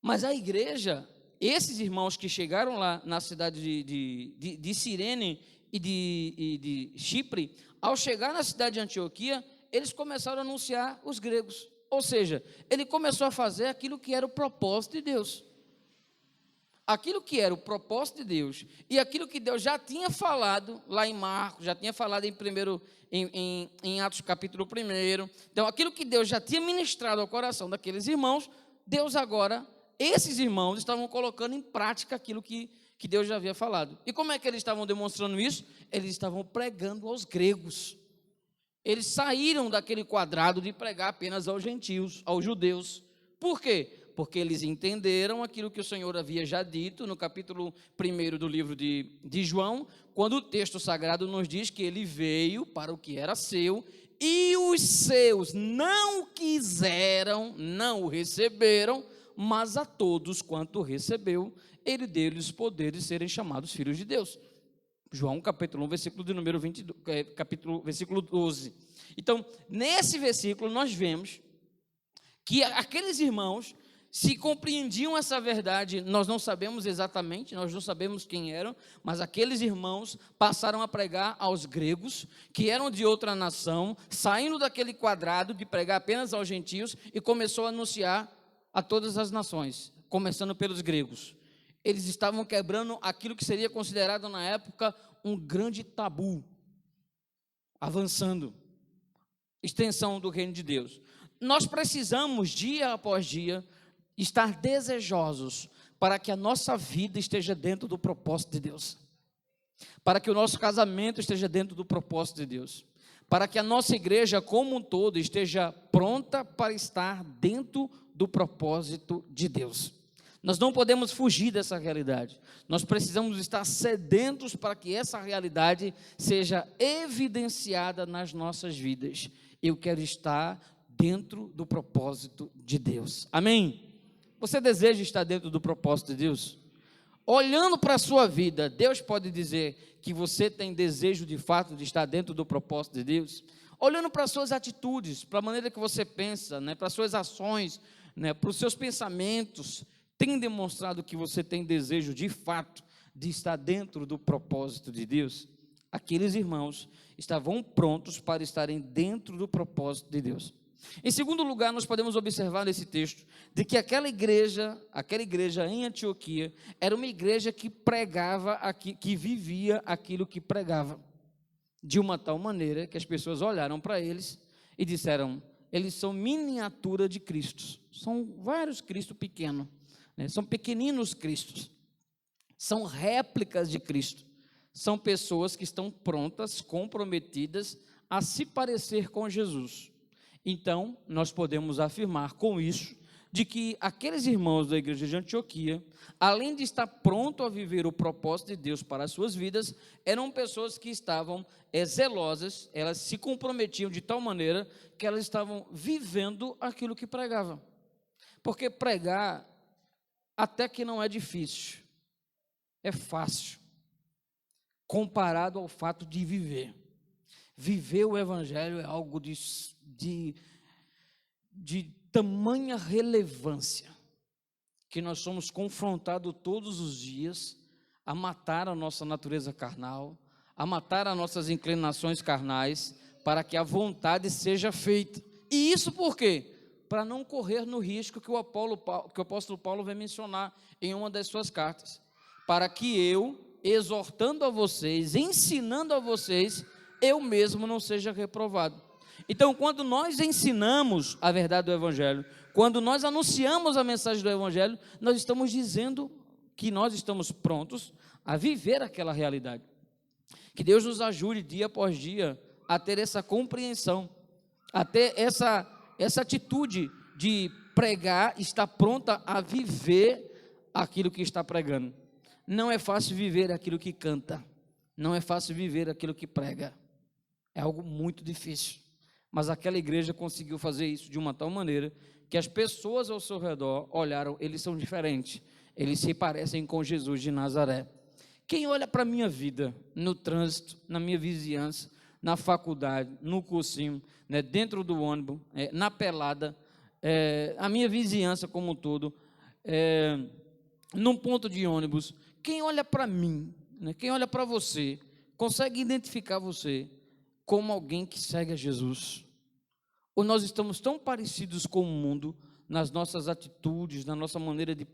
Mas a igreja, esses irmãos que chegaram lá na cidade de Cirene e de Chipre, ao chegar na cidade de Antioquia, eles começaram a anunciar os gregos. Ou seja, ele começou a fazer aquilo que era o propósito de Deus. Aquilo que era o propósito de Deus e aquilo que Deus já tinha falado lá em Marcos, já tinha falado em Atos capítulo 1. Então, aquilo que Deus já tinha ministrado ao coração daqueles irmãos, Deus agora, esses irmãos estavam colocando em prática aquilo que Deus já havia falado. E como é que eles estavam demonstrando isso? Eles estavam pregando aos gregos. Eles saíram daquele quadrado de pregar apenas aos gentios, aos judeus. Por quê? Porque eles entenderam aquilo que o Senhor havia já dito no capítulo 1 do livro de João, quando o texto sagrado nos diz que ele veio para o que era seu, e os seus não quiseram, não o receberam, mas a todos quanto recebeu, ele deu-lhes poder de serem chamados filhos de Deus. João capítulo 1, versículo de número 22, versículo 12. Então, nesse versículo nós vemos que aqueles irmãos, se compreendiam essa verdade, nós não sabemos exatamente, nós não sabemos quem eram, mas aqueles irmãos passaram a pregar aos gregos, que eram de outra nação, saindo daquele quadrado de pregar apenas aos gentios, e começou a anunciar a todas as nações, começando pelos gregos. Eles estavam quebrando aquilo que seria considerado na época um grande tabu, avançando, extensão do reino de Deus. Nós precisamos, dia após dia, estar desejosos para que a nossa vida esteja dentro do propósito de Deus, para que o nosso casamento esteja dentro do propósito de Deus, para que a nossa igreja como um todo esteja pronta para estar dentro do propósito de Deus. Nós não podemos fugir dessa realidade, nós precisamos estar sedentos para que essa realidade seja evidenciada nas nossas vidas. Eu quero estar dentro do propósito de Deus, amém? Você deseja estar dentro do propósito de Deus? Olhando para a sua vida, Deus pode dizer que você tem desejo de fato de estar dentro do propósito de Deus? Olhando para as suas atitudes, para a maneira que você pensa, para as suas ações, para os seus pensamentos, tem demonstrado que você tem desejo de fato de estar dentro do propósito de Deus? Aqueles irmãos estavam prontos para estarem dentro do propósito de Deus. Em segundo lugar, nós podemos observar nesse texto de que aquela igreja em Antioquia era uma igreja que pregava, que vivia aquilo que pregava, de uma tal maneira que as pessoas olharam para eles e disseram: eles são miniatura de Cristos, são vários Cristos pequenos, são pequeninos Cristos, são réplicas de Cristo, são pessoas que estão prontas, comprometidas a se parecer com Jesus. Então, nós podemos afirmar com isso, de que aqueles irmãos da igreja de Antioquia, além de estar pronto a viver o propósito de Deus para as suas vidas, eram pessoas que estavam zelosas, elas se comprometiam de tal maneira que elas estavam vivendo aquilo que pregavam. Porque pregar, até que não é difícil, é fácil, comparado ao fato de viver. Viver o evangelho é algo de tamanha relevância, que nós somos confrontados todos os dias a matar a nossa natureza carnal, a matar as nossas inclinações carnais, para que a vontade seja feita. E isso por quê? Para não correr no risco que o apóstolo Paulo vai mencionar em uma das suas cartas, para que eu, exortando a vocês, ensinando a vocês, eu mesmo não seja reprovado. Então, quando nós ensinamos a verdade do evangelho, quando nós anunciamos a mensagem do evangelho, nós estamos dizendo que nós estamos prontos a viver aquela realidade. Que Deus nos ajude dia após dia a ter essa compreensão, a ter essa atitude de pregar, estar pronta a viver aquilo que está pregando. Não é fácil viver aquilo que canta, não é fácil viver aquilo que prega, é algo muito difícil, mas aquela igreja conseguiu fazer isso de uma tal maneira que as pessoas ao seu redor olharam: eles são diferentes, eles se parecem com Jesus de Nazaré. Quem olha para a minha vida, no trânsito, na minha vizinhança, na faculdade, no cursinho, dentro do ônibus, na pelada, a minha vizinhança como um todo, num ponto de ônibus, quem olha para mim, quem olha para você, consegue identificar você como alguém que segue a Jesus? Ou nós estamos tão parecidos com o mundo, nas nossas atitudes, na nossa maneira de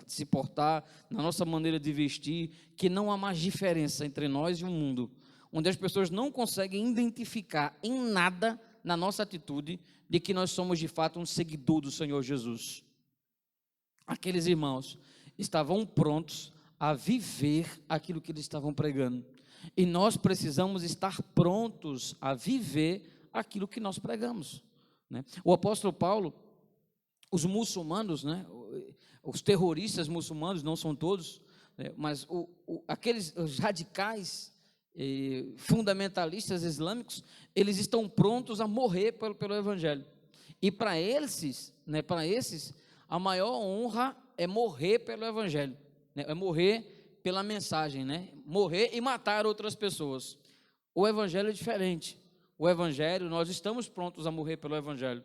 se portar, na nossa maneira de vestir, que não há mais diferença entre nós e o mundo, onde as pessoas não conseguem identificar em nada na nossa atitude de que nós somos de fato um seguidor do Senhor Jesus. Aqueles irmãos estavam prontos a viver aquilo que eles estavam pregando, e nós precisamos estar prontos a viver aquilo que nós pregamos. O apóstolo Paulo, os muçulmanos, os terroristas muçulmanos, não são todos, mas os radicais fundamentalistas islâmicos, eles estão prontos a morrer pelo evangelho. E para esses, A maior honra é morrer pelo evangelho, né? É morrer pela mensagem, né? Morrer e matar outras pessoas. O evangelho é diferente. O evangelho, nós estamos prontos a morrer pelo evangelho,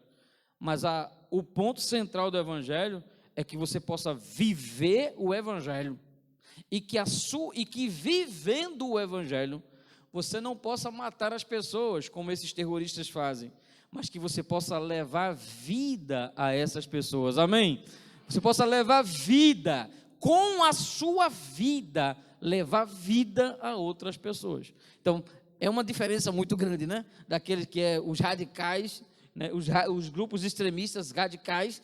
mas o ponto central do evangelho é que você possa viver o evangelho e que vivendo o evangelho você não possa matar as pessoas como esses terroristas fazem, mas que você possa levar vida a essas pessoas. Amém? Você possa levar vida, com a sua vida, levar vida a outras pessoas. Então, é uma diferença muito grande, né? Daqueles que os radicais, né? Os grupos extremistas radicais,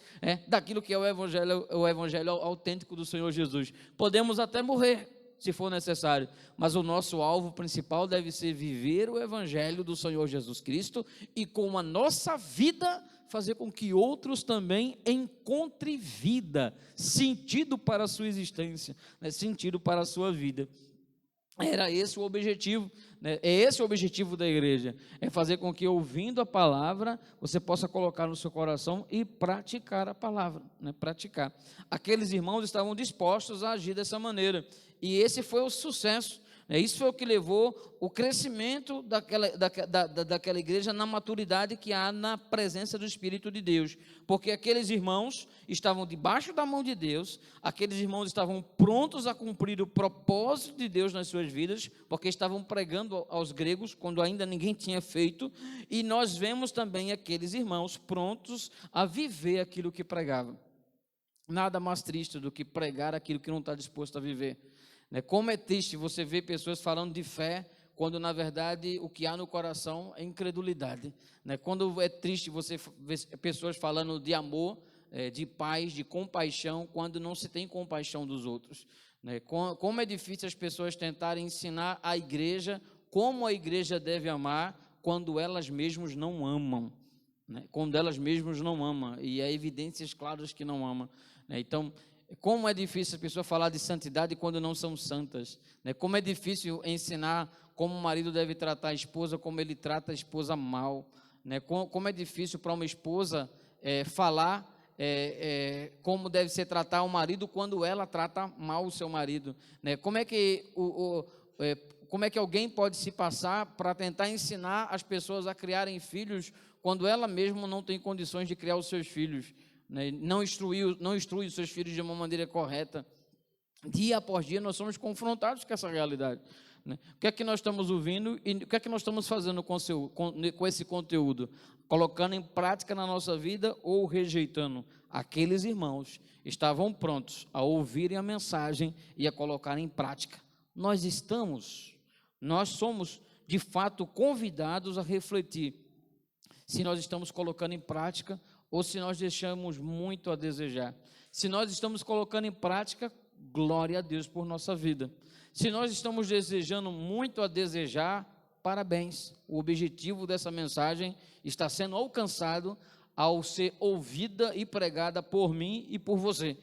daquilo que é o evangelho autêntico do Senhor Jesus. Podemos até morrer, se for necessário, mas o nosso alvo principal deve ser viver o evangelho do Senhor Jesus Cristo e com a nossa vida fazer com que outros também encontrem vida, sentido para a sua existência, né? Sentido para a sua vida. Era esse o objetivo, né? É esse o objetivo da igreja, é fazer com que, ouvindo a palavra, você possa colocar no seu coração e praticar a palavra, né? Praticar. Aqueles irmãos estavam dispostos a agir dessa maneira, e esse foi o sucesso, né? Isso foi o que levou o crescimento daquela igreja na maturidade que há na presença do Espírito de Deus, porque aqueles irmãos estavam debaixo da mão de Deus, aqueles irmãos estavam prontos a cumprir o propósito de Deus nas suas vidas, porque estavam pregando aos gregos, quando ainda ninguém tinha feito, e nós vemos também aqueles irmãos prontos a viver aquilo que pregavam. Nada mais triste do que pregar aquilo que não está disposto a viver. Como é triste você ver pessoas falando de fé, quando na verdade o que há no coração é incredulidade. Quando é triste você ver pessoas falando de amor, de paz, de compaixão, quando não se tem compaixão dos outros. Como é difícil as pessoas tentarem ensinar a igreja como a igreja deve amar, quando elas mesmas não amam. Quando elas mesmas não amam, e há evidências claras que não amam. Então, como é difícil a pessoa falar de santidade quando não são santas, né? Como é difícil ensinar como o marido deve tratar a esposa, como ele trata a esposa mal, né? Como é difícil para uma esposa falar como deve ser tratar o marido quando ela trata mal o seu marido, né? Como é que alguém pode se passar para tentar ensinar as pessoas a criarem filhos quando ela mesma não tem condições de criar os seus filhos? Não instrui os seus filhos de uma maneira correta. Dia após dia nós somos confrontados com essa realidade, né? O que é que nós estamos ouvindo e o que é que nós estamos fazendo com esse conteúdo? Colocando em prática na nossa vida ou rejeitando? Aqueles irmãos estavam prontos a ouvirem a mensagem e a colocar em prática. Nós somos de fato convidados a refletir se nós estamos colocando em prática ou se nós deixamos muito a desejar. Se nós estamos colocando em prática, glória a Deus por nossa vida. Se nós estamos desejando muito a desejar, parabéns. O objetivo dessa mensagem está sendo alcançado ao ser ouvida e pregada por mim e por você,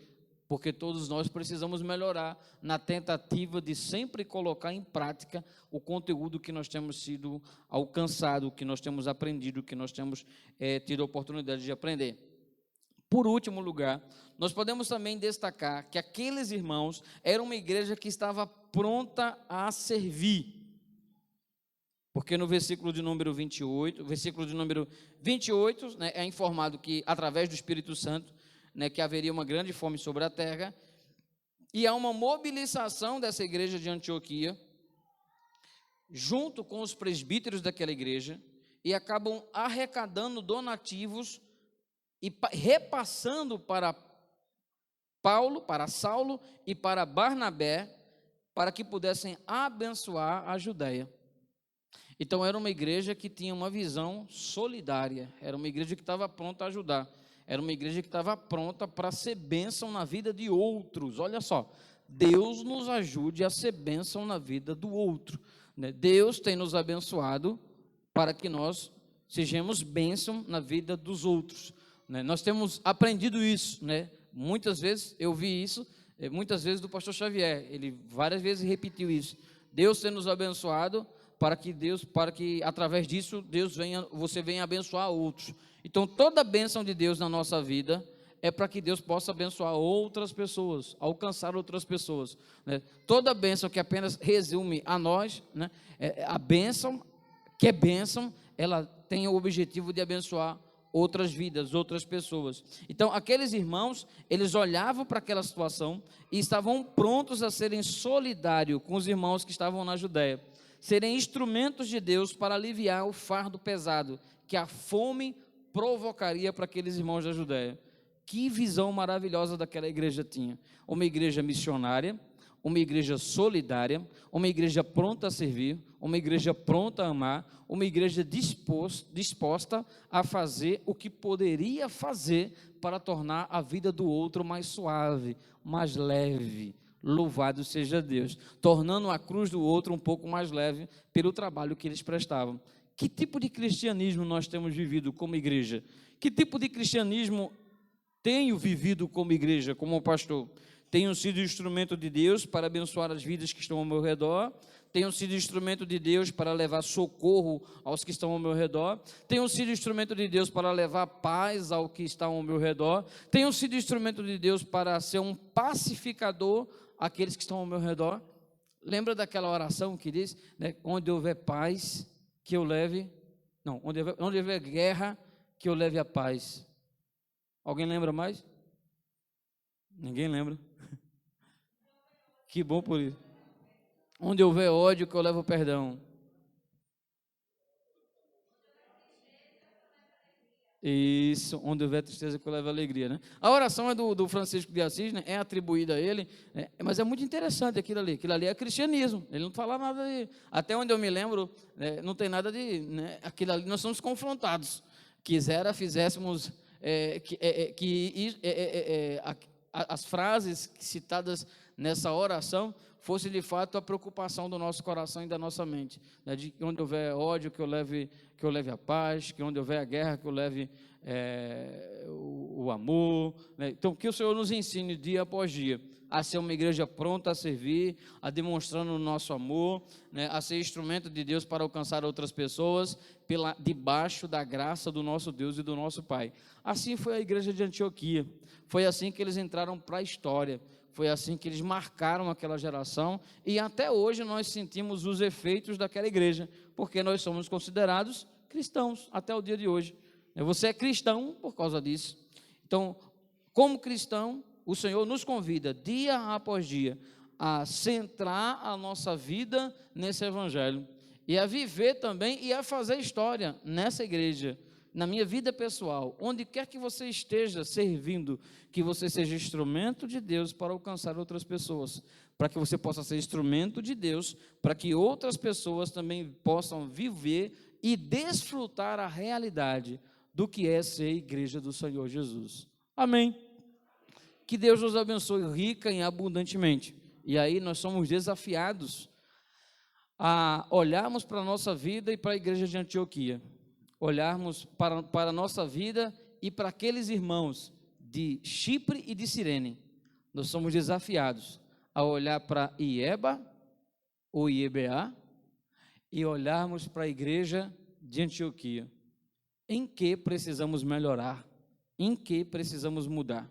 porque todos nós precisamos melhorar na tentativa de sempre colocar em prática o conteúdo que nós temos sido alcançado, que nós temos aprendido, que nós temos tido a oportunidade de aprender. Por último lugar, nós podemos também destacar que aqueles irmãos eram uma igreja que estava pronta a servir. Porque no versículo de número 28, né, é informado que através do Espírito Santo, né, que haveria uma grande fome sobre a terra, e há uma mobilização dessa igreja de Antioquia, junto com os presbíteros daquela igreja, e acabam arrecadando donativos e repassando para Paulo, para Saulo e para Barnabé, para que pudessem abençoar a Judeia. Então era uma igreja que tinha uma visão solidária, era uma igreja que estava pronta a ajudar. Era uma igreja que estava pronta para ser bênção na vida de outros. Olha só, Deus nos ajude a ser bênção na vida do outro, né? Deus tem nos abençoado para que nós sejamos bênção na vida dos outros, né? Nós temos aprendido isso, né? Muitas vezes eu vi isso, muitas vezes do pastor Xavier, ele várias vezes repetiu isso. Deus tem nos abençoado para que através disso você venha abençoar outros. Então toda a bênção de Deus na nossa vida é para que Deus possa abençoar outras pessoas, alcançar outras pessoas, né? Toda bênção que apenas resume a nós, né? A bênção, que é bênção, ela tem o objetivo de abençoar outras vidas, outras pessoas. Então, aqueles irmãos, eles olhavam para aquela situação e estavam prontos a serem solidários com os irmãos que estavam na Judéia, serem instrumentos de Deus para aliviar o fardo pesado que a fome provocaria para aqueles irmãos da Judéia. Que visão maravilhosa daquela igreja tinha. Uma igreja missionária, uma igreja solidária, uma igreja pronta a servir, uma igreja pronta a amar, uma igreja disposta a fazer o que poderia fazer para tornar a vida do outro mais suave, mais leve. Louvado seja Deus, tornando a cruz do outro um pouco mais leve pelo trabalho que eles prestavam. Que tipo de cristianismo nós temos vivido como igreja? Que tipo de cristianismo tenho vivido como igreja, como pastor? Tenho sido instrumento de Deus para abençoar as vidas que estão ao meu redor. Tenho sido instrumento de Deus para levar socorro aos que estão ao meu redor. Tenho sido instrumento de Deus para levar paz ao que está ao meu redor. Tenho sido instrumento de Deus para ser um pacificador àqueles que estão ao meu redor. Lembra daquela oração que diz, né, onde houver paz, que eu leve... Não, onde houver guerra, que eu leve a paz. Alguém lembra mais? Ninguém lembra. Que bom por isso. Onde houver ódio, que eu levo perdão. Isso, onde houver tristeza, que eu levo alegria, né? A oração é do Francisco de Assis, né? É atribuída a ele, né? Mas é muito interessante aquilo ali é cristianismo, ele não fala nada de, até onde eu me lembro, né, não tem nada de, né, aquilo ali, nós somos confrontados, quisera fizéssemos, as frases citadas nessa oração fosse de fato a preocupação do nosso coração e da nossa mente, né? De que onde houver ódio, que eu leve a paz, que onde houver a guerra, que eu leve o amor, né? Então, que o Senhor nos ensine dia após dia a ser uma igreja pronta a servir, a demonstrando o nosso amor, né? A ser instrumento de Deus para alcançar outras pessoas, debaixo da graça do nosso Deus e do nosso Pai. Assim foi a igreja de Antioquia, foi assim que eles entraram para a história, foi assim que eles marcaram aquela geração, e até hoje nós sentimos os efeitos daquela igreja, porque nós somos considerados cristãos até o dia de hoje. Você é cristão por causa disso. Então, como cristão, o Senhor nos convida dia após dia a centrar a nossa vida nesse evangelho e a viver também e a fazer história nessa igreja, na minha vida pessoal, onde quer que você esteja servindo, que você seja instrumento de Deus para alcançar outras pessoas, para que você possa ser instrumento de Deus, para que outras pessoas também possam viver e desfrutar a realidade do que é ser igreja do Senhor Jesus. Amém. Que Deus nos abençoe rica e abundantemente. E aí nós somos desafiados a olharmos para a nossa vida e para a igreja de Antioquia, olharmos para a nossa vida e para aqueles irmãos de Chipre e de Cirene. Nós somos desafiados a olhar para Ieba, ou IEBA, e olharmos para a igreja de Antioquia. Em que precisamos melhorar? Em que precisamos mudar?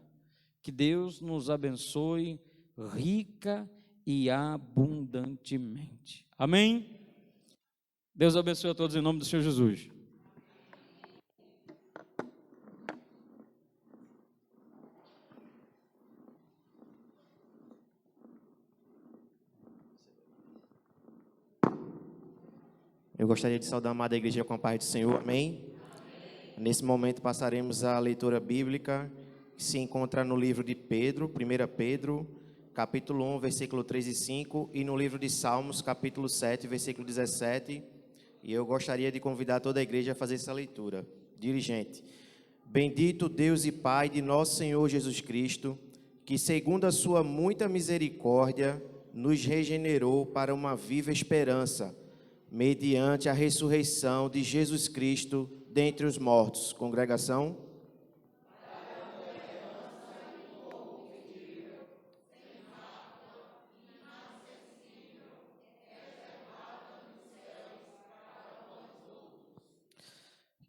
Que Deus nos abençoe rica e abundantemente. Amém? Deus abençoe a todos em nome do Senhor Jesus. Eu gostaria de saudar a amada igreja com a paz do Senhor, amém? Nesse momento passaremos a leitura bíblica, que se encontra no livro de Pedro, 1 Pedro, capítulo 1, versículo 3 e 5, e no livro de Salmos, capítulo 7, versículo 17, e eu gostaria de convidar toda a igreja a fazer essa leitura. Dirigente: Bendito Deus e Pai de nosso Senhor Jesus Cristo, que segundo a sua muita misericórdia, nos regenerou para uma viva esperança, mediante a ressurreição de Jesus Cristo dentre os mortos. Congregação.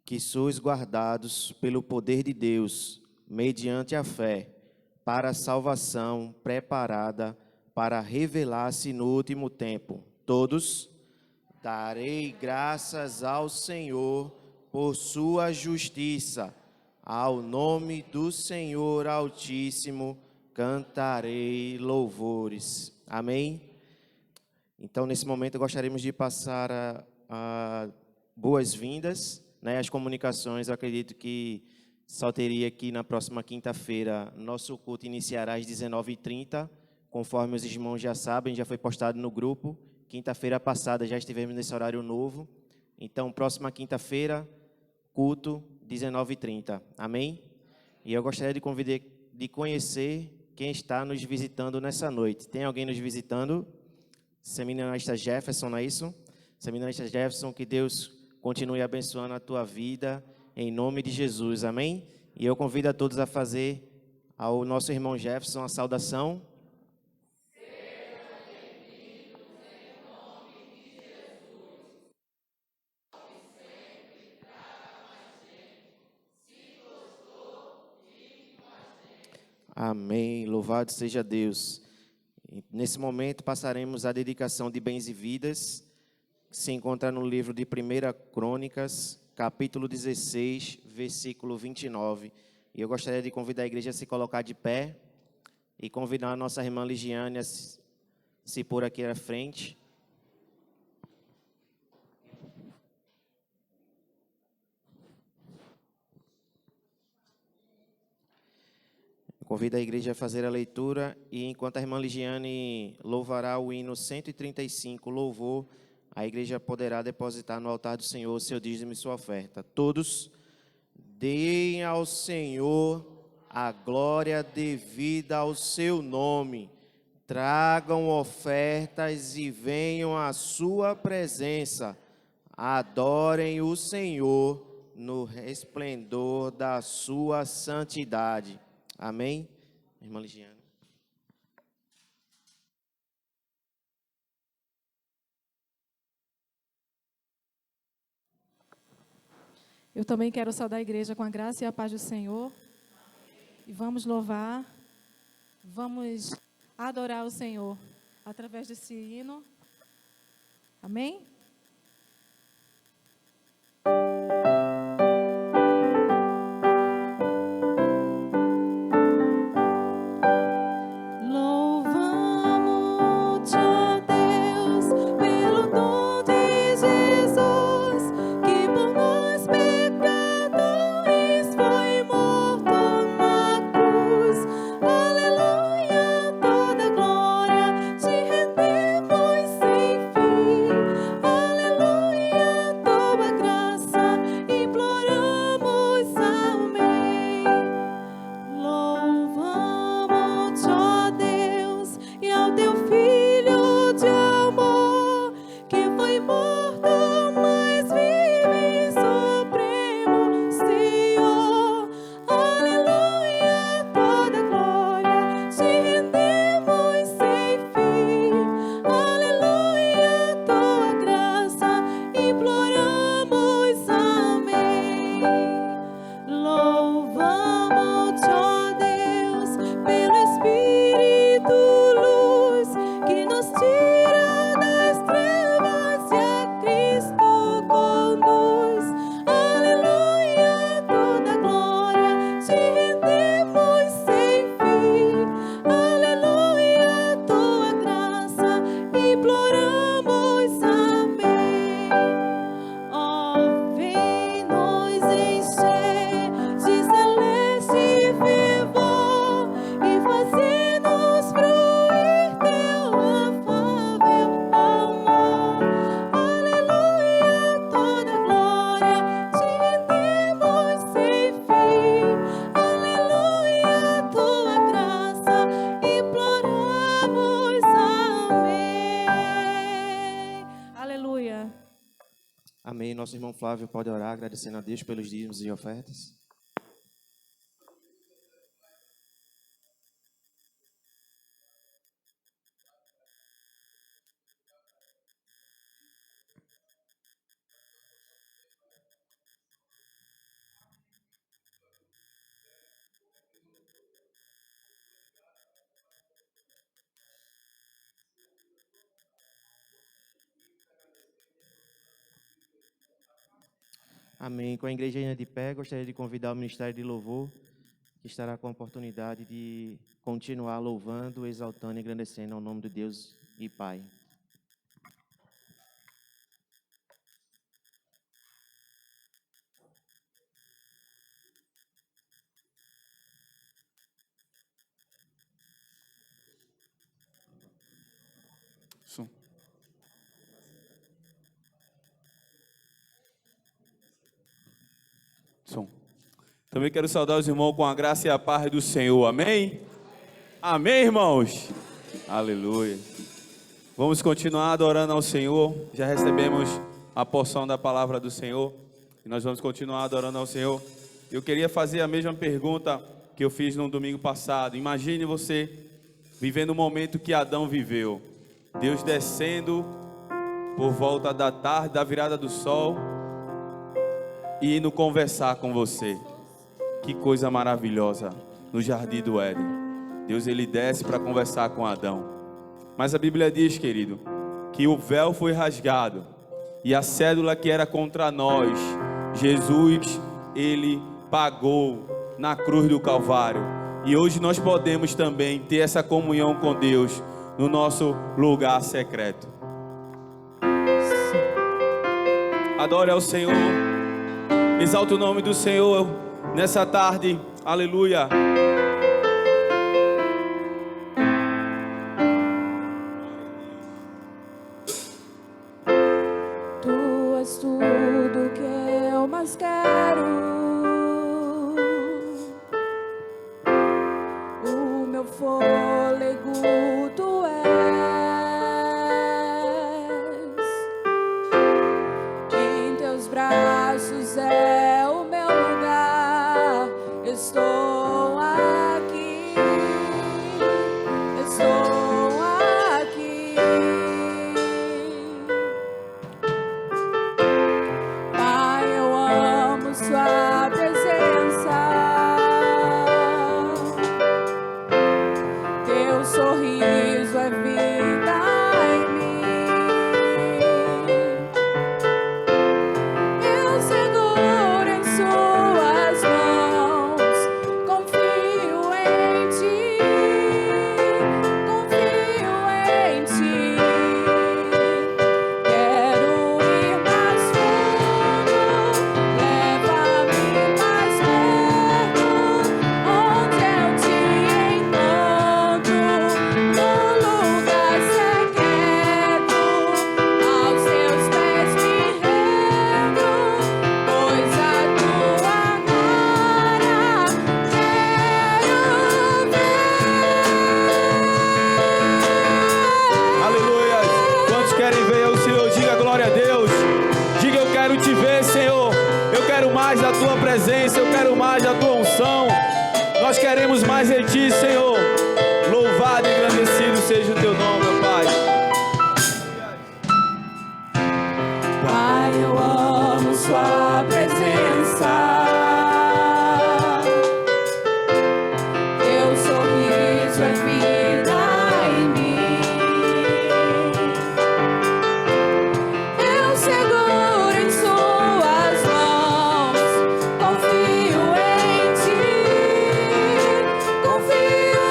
Que sois guardados pelo poder de Deus, mediante a fé, para a salvação preparada para revelar-se no último tempo. Todos, darei graças ao Senhor por sua justiça. Ao nome do Senhor Altíssimo cantarei louvores. Amém? Então, nesse momento, gostaríamos de passar a boas-vindas, né? As comunicações, eu acredito que só teria aqui na próxima quinta-feira. Nosso culto iniciará às 19h30, conforme os irmãos já sabem, já foi postado no grupo. Quinta-feira passada já estivemos nesse horário novo. Então, próxima quinta-feira, culto, 19h30. Amém? E eu gostaria de conhecer quem está nos visitando nessa noite. Tem alguém nos visitando? Seminarista Jefferson, não é isso? Seminarista Jefferson, que Deus continue abençoando a tua vida, em nome de Jesus, amém? E eu convido a todos a fazer ao nosso irmão Jefferson a saudação. Amém, louvado seja Deus. Nesse momento passaremos a dedicação de bens e vidas, que se encontra no livro de 1 Crônicas, capítulo 16, versículo 29. E eu gostaria de convidar a igreja a se colocar de pé e convidar a nossa irmã Ligiane a se pôr aqui à frente. Convido a igreja a fazer a leitura e enquanto a irmã Ligiane louvará o hino 135, louvor, a igreja poderá depositar no altar do Senhor seu dízimo e sua oferta. Todos deem ao Senhor a glória devida ao seu nome. Tragam ofertas e venham à sua presença. Adorem o Senhor no resplendor da sua santidade. Amém? Irmã Ligiane. Eu também quero saudar a igreja com a graça e a paz do Senhor. E vamos louvar, vamos adorar o Senhor através desse hino. Amém? Amém. Nosso irmão Flávio pode orar, agradecendo a Deus pelos dízimos e ofertas. Amém. Com a igreja ainda de pé, gostaria de convidar o Ministério de Louvor, que estará com a oportunidade de continuar louvando, exaltando e engrandecendo ao nome de Deus e Pai. Som. Som. Também quero saudar os irmãos com a graça e a paz do Senhor. Amém? Amém, irmãos? Aleluia. Vamos continuar adorando ao Senhor. Já recebemos a porção da palavra do Senhor. E nós vamos continuar adorando ao Senhor. Eu queria fazer a mesma pergunta que eu fiz no domingo passado. Imagine você vivendo o momento que Adão viveu. Deus descendo por volta da tarde, da virada do sol, e indo conversar com você. Que coisa maravilhosa no jardim do Éden. Deus, ele desce para conversar com Adão. Mas a Bíblia diz, querido, que o véu foi rasgado e a cédula que era contra nós, Jesus, ele pagou na cruz do Calvário. E hoje nós podemos também ter essa comunhão com Deus no nosso lugar secreto. Adore ao Senhor, exalta o nome do Senhor nessa tarde, aleluia. Tu és tudo que eu mais quero. O meu fôlego tu és. Em teus braços é o meu lugar. Estou aqui. Estou aqui. Pai, eu amo sua presença. Teu sorriso é vida em mim. Eu seguro em suas mãos. Confio em ti. Confio em ti. Quero ir mais fundo. Leva-me mais perto. Onde eu te encontro. No lugar secreto. Aos teus pés me rendo. Pois a tua glória quero ver. Aleluia. Quantos querem ver o Senhor? Diga glória a Deus. Diga eu quero te ver, Senhor. Eu quero mais da tua presença. Eu quero mais da tua unção. Nós queremos mais de ti, Senhor. Louvado e engrandecido seja o teu nome, meu Pai. Pai, eu amo sua presença. Teu sorriso é vida em mim. Eu seguro em suas mãos. Confio em ti. Confio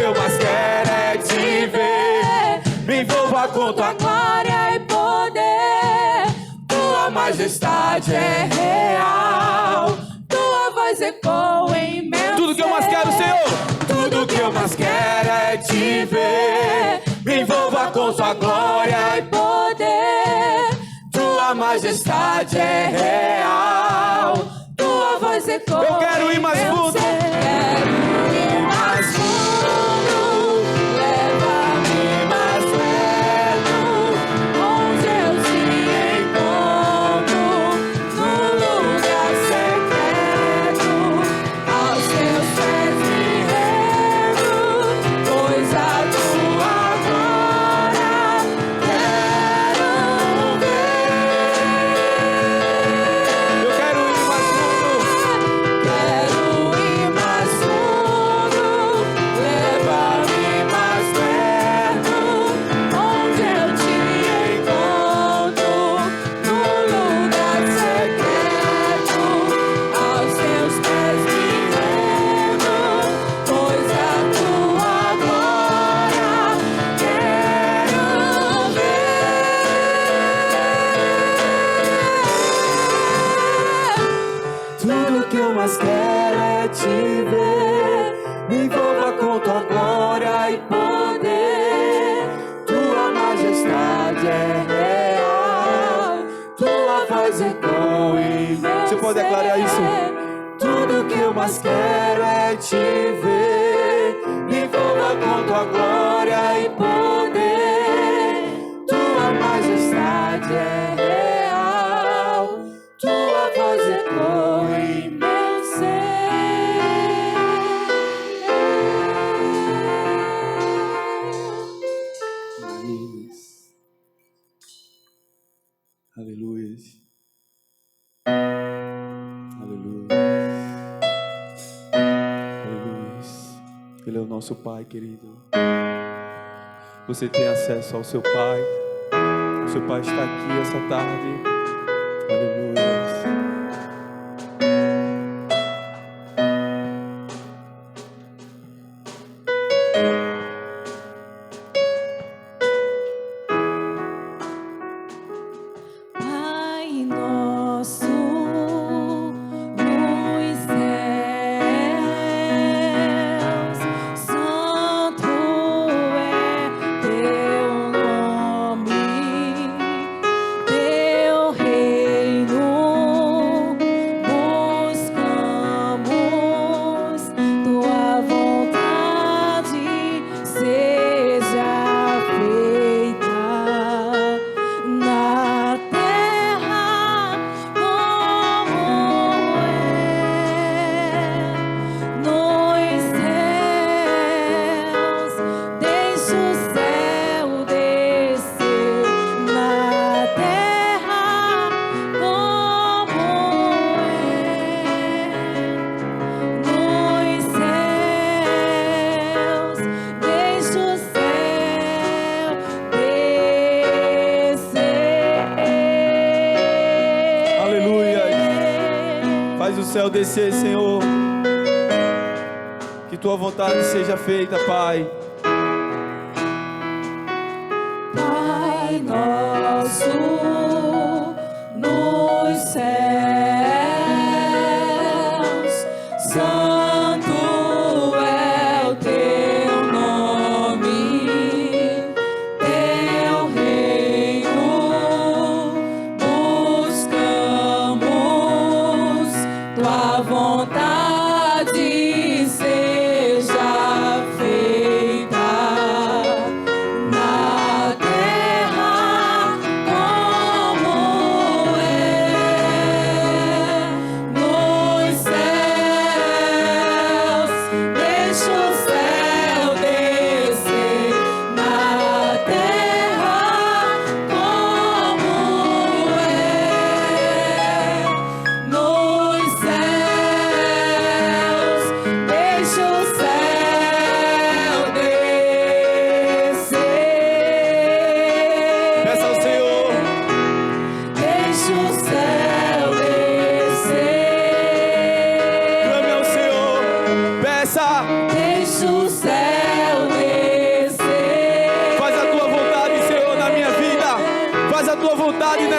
eu mais quero é te ver. Me envolva com tua glória e poder. Tua majestade é real. Tua voz ecoa em meu Tudo que eu mais quero, Senhor. Tudo que eu mais quero é te ver. Me envolva com tua glória e poder. Tua majestade é real. Tua voz ecoa. Eu quero ir mais fundo. Quero ir mais fundo. Leva-me mais perto, onde eu te encontro, no lugar secreto. Aos teus pés me rendo, pois a tua glória quero ver. Eu quero ir mais fundo. Quero ir mais fundo, leva-me mais perto, onde eu te encontro, no lugar secreto. Aos teus pés me rendo, pois a tua glória quero ver. Tudo que eu mais quero é te ver. Me envolva com tua glória e poder. Tua majestade é real. Tua voz ecoa em mim. Você pode declarar isso? Tudo que eu mais quero é te ver. Me envolva com tua glória e poder. Tua majestade é real. Tua voz ecoa em meu ser. Aleluia. Aleluia. Aleluia. Ele é o nosso Pai, querido. Você tem acesso ao seu Pai. O seu Pai está aqui essa tarde. Aleluia. Pai nosso nos céus, santo é teu nome, teu reino buscamos, tua vontade seja feita na terra como é nos céus. Deixa o céu descer na terra como é nos céus. Deixa o céu descer. Aleluia. Faz o céu descer, Senhor. Que tua vontade seja feita, Pai. Pai nosso nos céus, santo é o teu nome, teu reino buscamos, tua vontade seja feita na terra como é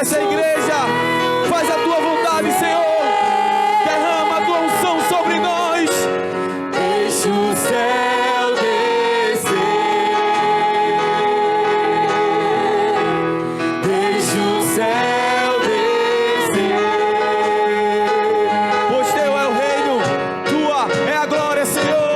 nessa igreja. Faz a tua vontade, Senhor. Derrama a tua unção sobre nós. Deixa o céu descer. Deixa o céu descer. Pois teu é o reino, tua é a glória, Senhor.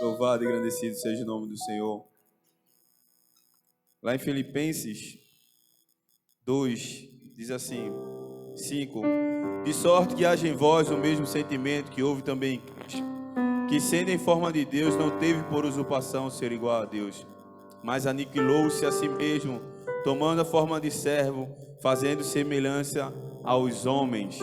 Louvado e agradecido seja o nome do Senhor. Lá em Filipenses 2, diz assim, 5. De sorte que haja em vós o mesmo sentimento que houve também em Cristo, que sendo em forma de Deus, não teve por usurpação ser igual a Deus, mas aniquilou-se a si mesmo, tomando a forma de servo, fazendo semelhança aos homens.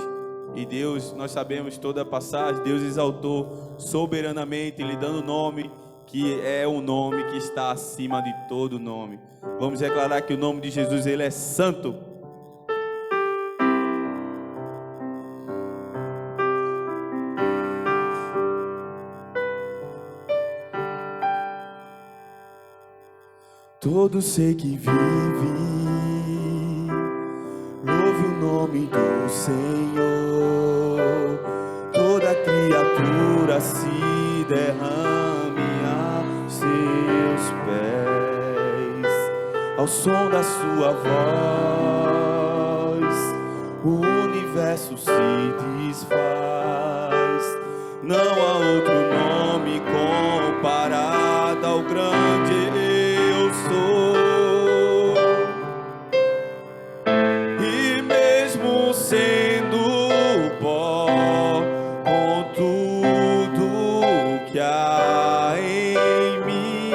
E Deus, nós sabemos toda a passagem, Deus exaltou soberanamente, lhe dando nome, que é o nome que está acima de todo nome. Vamos declarar que o nome de Jesus, ele é santo. Todo ser que vive, louve o nome do Senhor. Toda criatura se derrame a seus pés, ao som da sua voz, o universo se desfaz. Não há outro nome comparado ao grande eu sou. E mesmo sendo pó, com tudo que há em mim,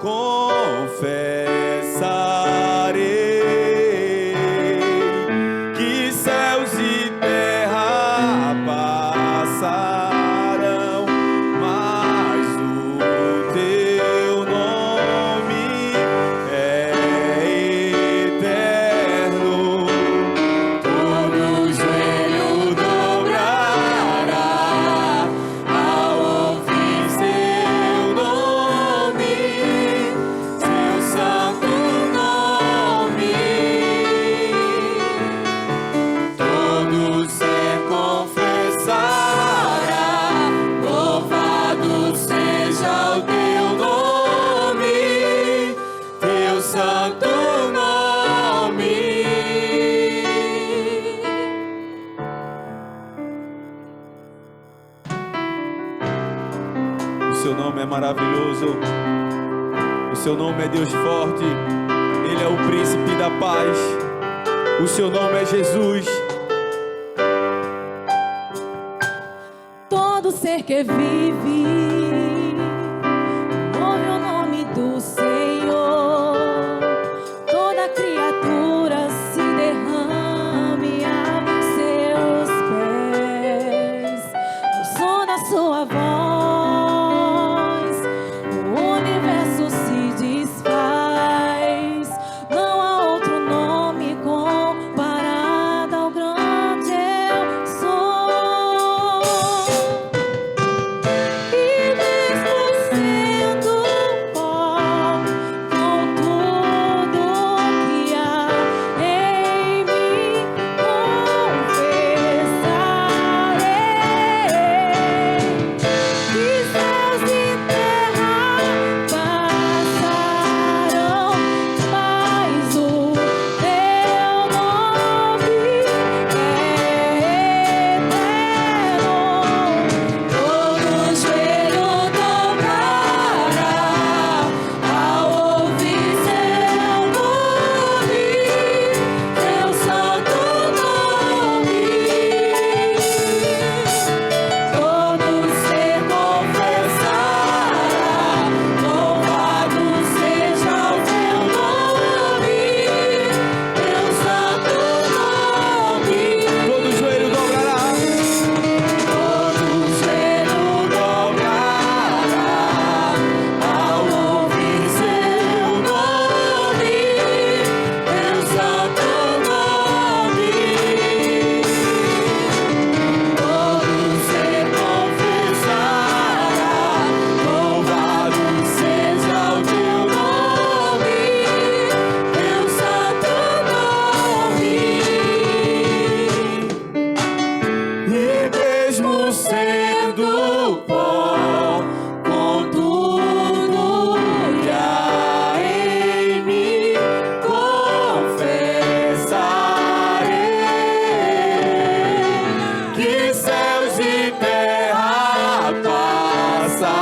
confessarei que céus e terra passarão, mas o teu nome é eterno. Todo joelho dobrará ao ouvir seu nome, seu santo nome. Todo ser confessará, louvado seja o teu nome, teu santo nome. O seu nome é maravilhoso, o seu nome é Deus forte, ele é o príncipe da paz, o seu nome é Jesus. Todo ser que vive, ouve o nome do Senhor. Toda criatura se derrame a seus pés, ao som da sua voz, o universo se sendo pó, com tudo que há em mim, confessarei que céus e terra passarão,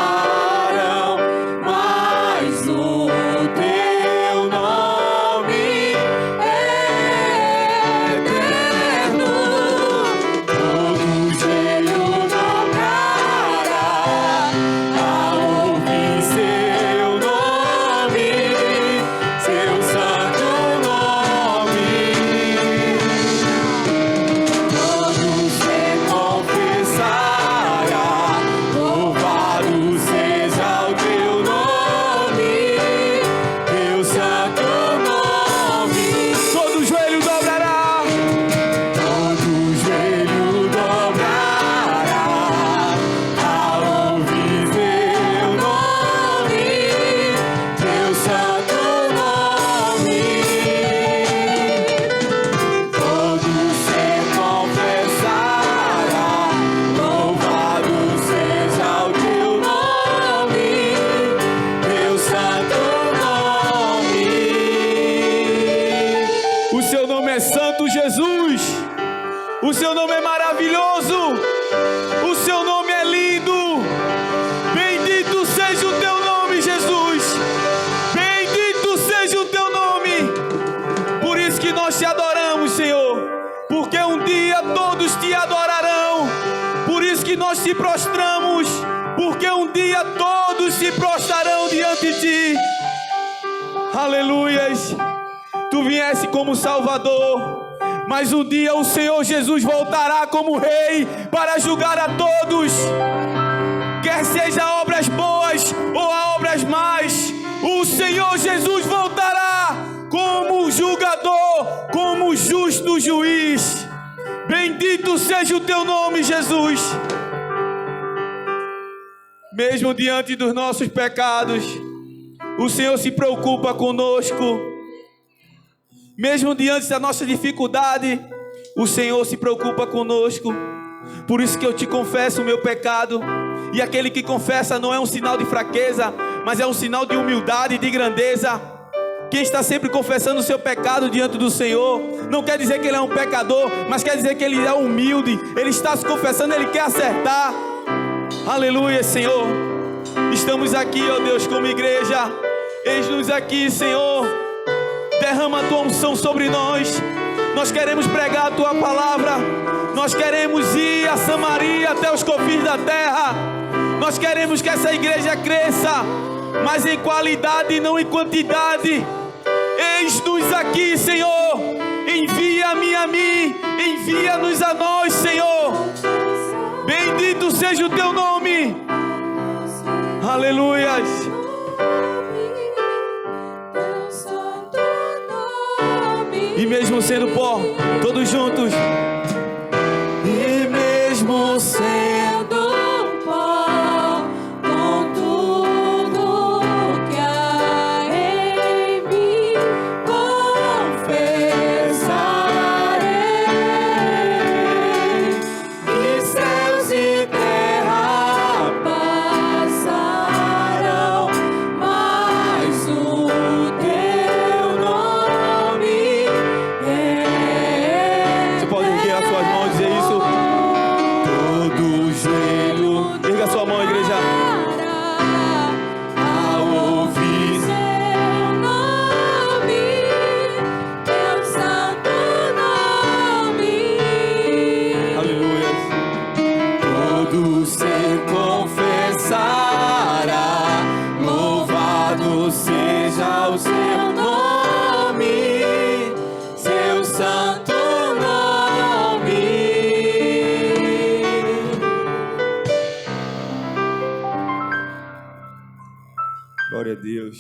mas o teu nome é eterno. Todo joelho dobrará ao ouvir seu nome, seu santo nome. Todo ser confessará, louvado seja o teu nome, teu santo nome. Todo joelho dobrará, todo joelho dobrará ao ouvir teu nome, teu santo nome. Todo ser confessará, louvado seja o teu nome, teu santo nome. O seu nome é Santo Jesus, o seu nome é maravilhoso, o seu nome é lindo. Bendito seja o teu nome, Jesus. Bendito seja o teu nome. Por isso que nós te adoramos, Senhor, porque um dia todos te adorarão. Por isso que nós te prostramos, porque um dia todos se prostrarão diante de ti. Aleluias. Tu viesse como Salvador, mas um dia o Senhor Jesus voltará como Rei para julgar a todos. Quer seja obras boas ou a obras más, o Senhor Jesus voltará como julgador, como justo juiz. Bendito seja o teu nome, Jesus. Mesmo diante dos nossos pecados, o Senhor se preocupa conosco. Mesmo diante da nossa dificuldade, o Senhor se preocupa conosco. Por isso que eu te confesso o meu pecado. E aquele que confessa não é um sinal de fraqueza, mas é um sinal de humildade e de grandeza. Quem está sempre confessando o seu pecado diante do Senhor, não quer dizer que ele é um pecador, mas quer dizer que ele é humilde. Ele está se confessando, ele quer acertar. Aleluia, Senhor. Estamos aqui, ó Deus, como igreja. Eis-nos aqui, Senhor. Derrama a tua unção sobre nós. Nós queremos pregar a tua palavra. Nós queremos ir a Samaria, até os confins da terra. Nós queremos que essa igreja cresça, mas em qualidade e não em quantidade. Eis-nos aqui, Senhor. Envia-me a mim, envia-nos a nós, Senhor. Bendito seja o teu nome. Aleluias. E mesmo sendo pó, todos juntos. E mesmo sendo pó, com tudo que há em mim, confessarei que céus e terra passarão, mas o teu nome é. Você pode erguer as suas mãos e dizer isso? Todo joelho. Erga a sua mão, igreja. Ao ouvir seu nome, teu santo nome. Aleluia. Todo ser confessará, louvado seja o seu nome, seu santo nome. Glória a Deus.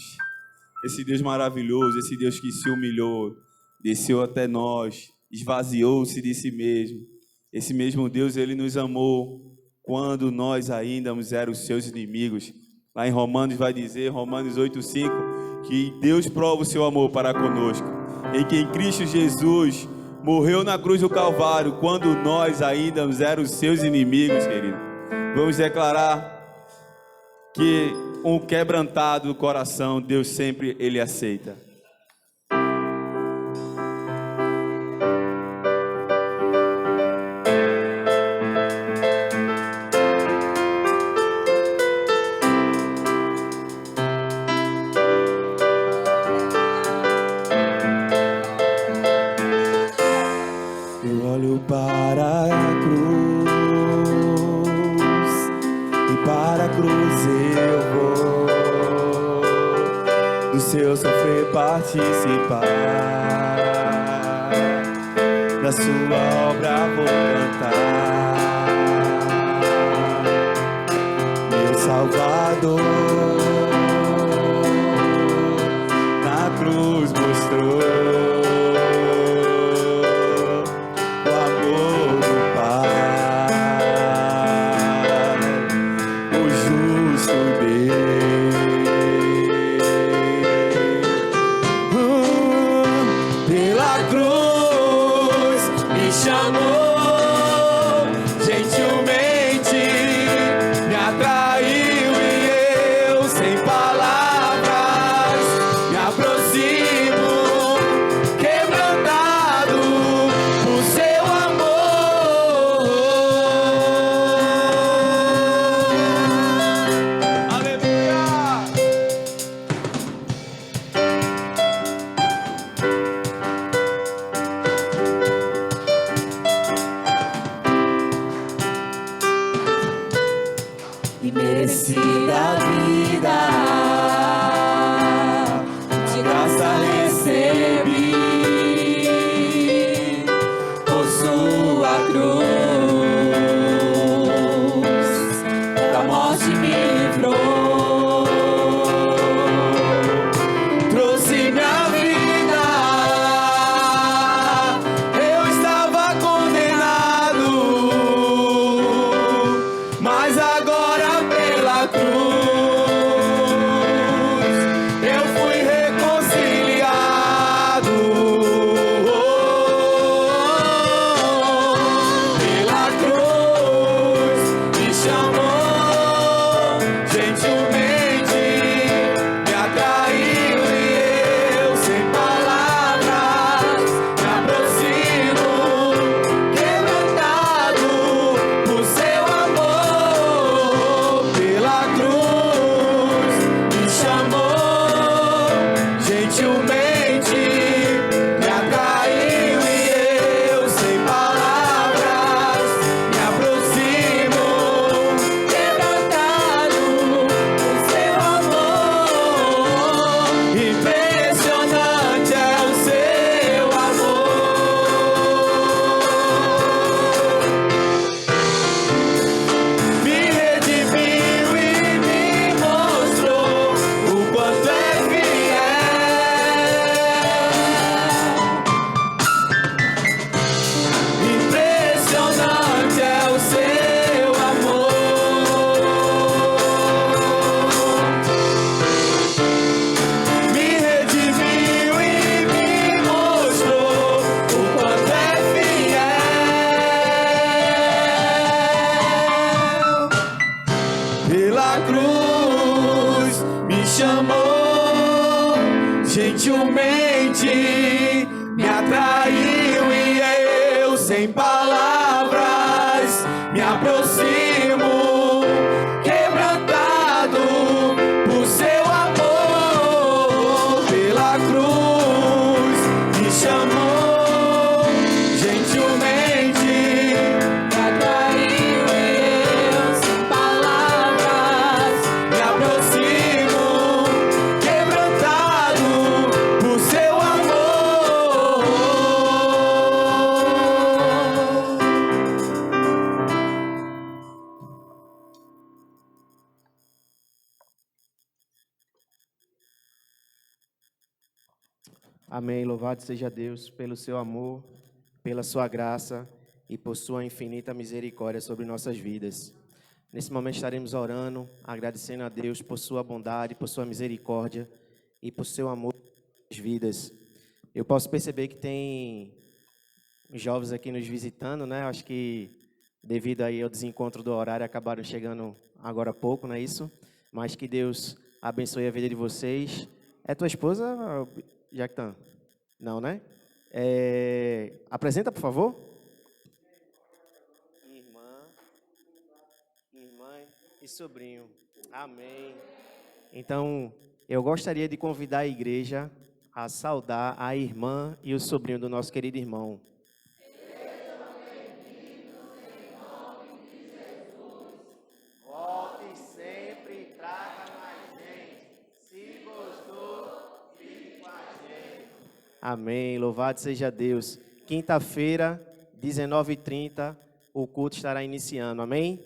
Esse Deus maravilhoso, esse Deus que se humilhou, desceu até nós, esvaziou-se de si mesmo. Esse mesmo Deus, ele nos amou quando nós ainda éramos seus inimigos. Lá em Romanos vai dizer, Romanos 8,5, que Deus prova o seu amor para conosco, em que em Cristo Jesus morreu na cruz do Calvário, quando nós ainda éramos seus inimigos, querido. Vamos declarar que um quebrantado do coração, Deus sempre ele aceita. Eu olho para a cruz e para a cruz eu vou do seu sofrer participar, da sua obra vou cantar. Meu Salvador na cruz mostrou o amor do Pai, o justo Deus. Pela cruz me chamou, gentilmente me atraiu e eu, sem palavras, me aproximo, quebrantado por seu amor. Aleluia! E merecida a vida, de graça recebi, por sua cruz, da morte me livrou, trouxe minha vida. Eu estava condenado, mas agora pela cruz eu fui reconciliado. Pela cruz me chamou, gentilmente me atraiu e eu, sem palavras, me aproximo, quebrantado por seu amor. Pela cruz me chamou, gentilmente me atraiu e eu, sem palavras, me aproximo, quebrantado por seu amor. Impressionante é o seu amor. Me redimiu e me mostrou o quanto é fiel. Impressionante é o seu amor. Me redimiu e me mostrou o quanto é fiel. Pela cruz me chamou, gentilmente me atraiu e eu, sem palavras, me aproximo, quebrantado por seu amor. Pela cruz me chamou, gentilmente me atraiu e eu, sem palavras, me aproximo, quebrantado por seu amor. Amém. Louvado seja Deus pelo seu amor, pela sua graça e por sua infinita misericórdia sobre nossas vidas. Nesse momento estaremos orando, agradecendo a Deus por sua bondade, por sua misericórdia e por seu amor nas vidas. Eu posso perceber que tem os jovens aqui nos visitando, né? Acho que devido aí ao desencontro do horário acabaram chegando agora há pouco, não é isso? Mas que Deus abençoe a vida de vocês. É tua esposa, Jactan? Não, né? Apresenta, por favor. Irmã e sobrinho. Amém. Então, eu gostaria de convidar a igreja a saudar a irmã e o sobrinho do nosso querido irmão. Volte sempre e traga mais gente. Se gostou, fique com a gente. Amém. Louvado seja Deus. Quinta-feira, 19h30, o culto estará iniciando. Amém?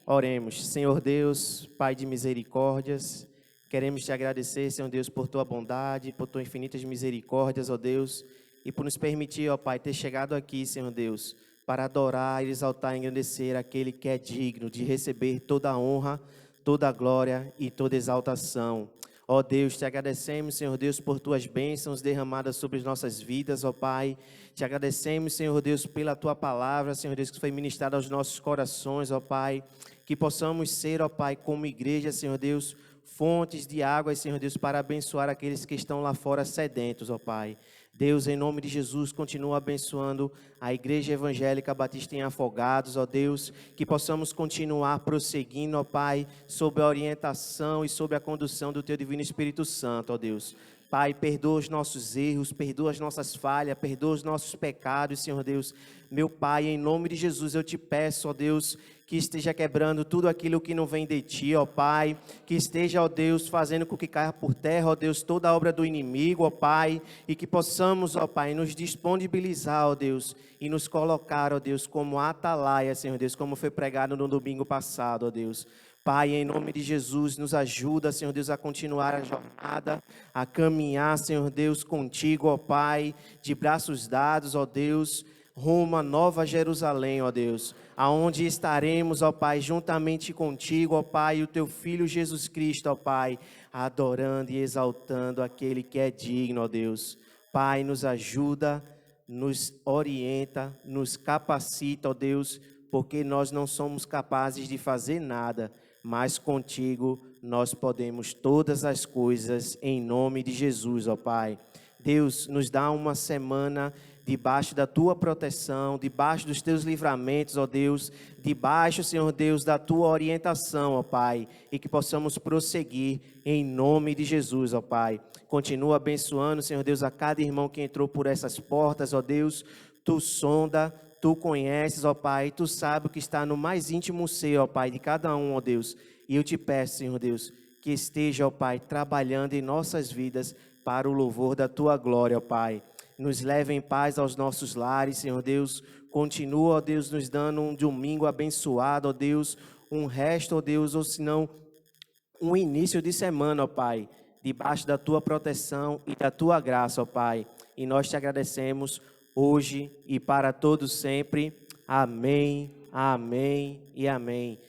Oremos. Senhor Deus, Pai de misericórdias, queremos te agradecer, Senhor Deus, por tua bondade, por tuas infinitas misericórdias, ó Deus, e por nos permitir, ó Pai, ter chegado aqui, Senhor Deus, para adorar, exaltar e engrandecer aquele que é digno de receber toda a honra, toda a glória e toda a exaltação. Ó Deus, te agradecemos, Senhor Deus, por tuas bênçãos derramadas sobre as nossas vidas, ó Pai. Te agradecemos, Senhor Deus, pela tua palavra, Senhor Deus, que foi ministrada aos nossos corações, ó Pai. Que possamos ser, ó Pai, como igreja, Senhor Deus, fontes de águas, Senhor Deus, para abençoar aqueles que estão lá fora sedentos, ó Pai. Deus, em nome de Jesus, continua abençoando a Igreja Evangélica Batista em Afogados, ó Deus, que possamos continuar prosseguindo, ó Pai, sob a orientação e sob a condução do Teu Divino Espírito Santo, ó Deus. Pai, perdoa os nossos erros, perdoa as nossas falhas, perdoa os nossos pecados, Senhor Deus. Meu Pai, em nome de Jesus, eu te peço, ó Deus, que esteja quebrando tudo aquilo que não vem de Ti, ó Pai, que esteja, ó Deus, fazendo com que caia por terra, ó Deus, toda a obra do inimigo, ó Pai, e que possamos, ó Pai, nos disponibilizar, ó Deus, e nos colocar, ó Deus, como atalaia, Senhor Deus, como foi pregado no domingo passado, ó Deus. Pai, em nome de Jesus, nos ajuda, Senhor Deus, a continuar a jornada, a caminhar, Senhor Deus, contigo, ó Pai, de braços dados, ó Deus, rumo a Nova Jerusalém, ó Deus, aonde estaremos, ó Pai, juntamente contigo, ó Pai, e o Teu Filho Jesus Cristo, ó Pai, adorando e exaltando aquele que é digno, ó Deus. Pai, nos ajuda, nos orienta, nos capacita, ó Deus, porque nós não somos capazes de fazer nada, mas contigo nós podemos todas as coisas em nome de Jesus, ó Pai. Deus, nos dá uma semana debaixo da Tua proteção, debaixo dos Teus livramentos, ó Deus, debaixo, Senhor Deus, da Tua orientação, ó Pai, e que possamos prosseguir em nome de Jesus, ó Pai. Continua abençoando, Senhor Deus, a cada irmão que entrou por essas portas, ó Deus. Tu sonda, Tu conheces, ó Pai, Tu sabe o que está no mais íntimo ser, ó Pai, de cada um, ó Deus. E eu te peço, Senhor Deus, que esteja, ó Pai, trabalhando em nossas vidas para o louvor da Tua glória, ó Pai. Nos leve em paz aos nossos lares, Senhor Deus. Continua, ó Deus, nos dando um domingo abençoado, ó Deus. Um resto, ó Deus, ou se não, um início de semana, ó Pai, debaixo da Tua proteção e da Tua graça, ó Pai. E nós te agradecemos hoje e para todos sempre. Amém, amém e amém.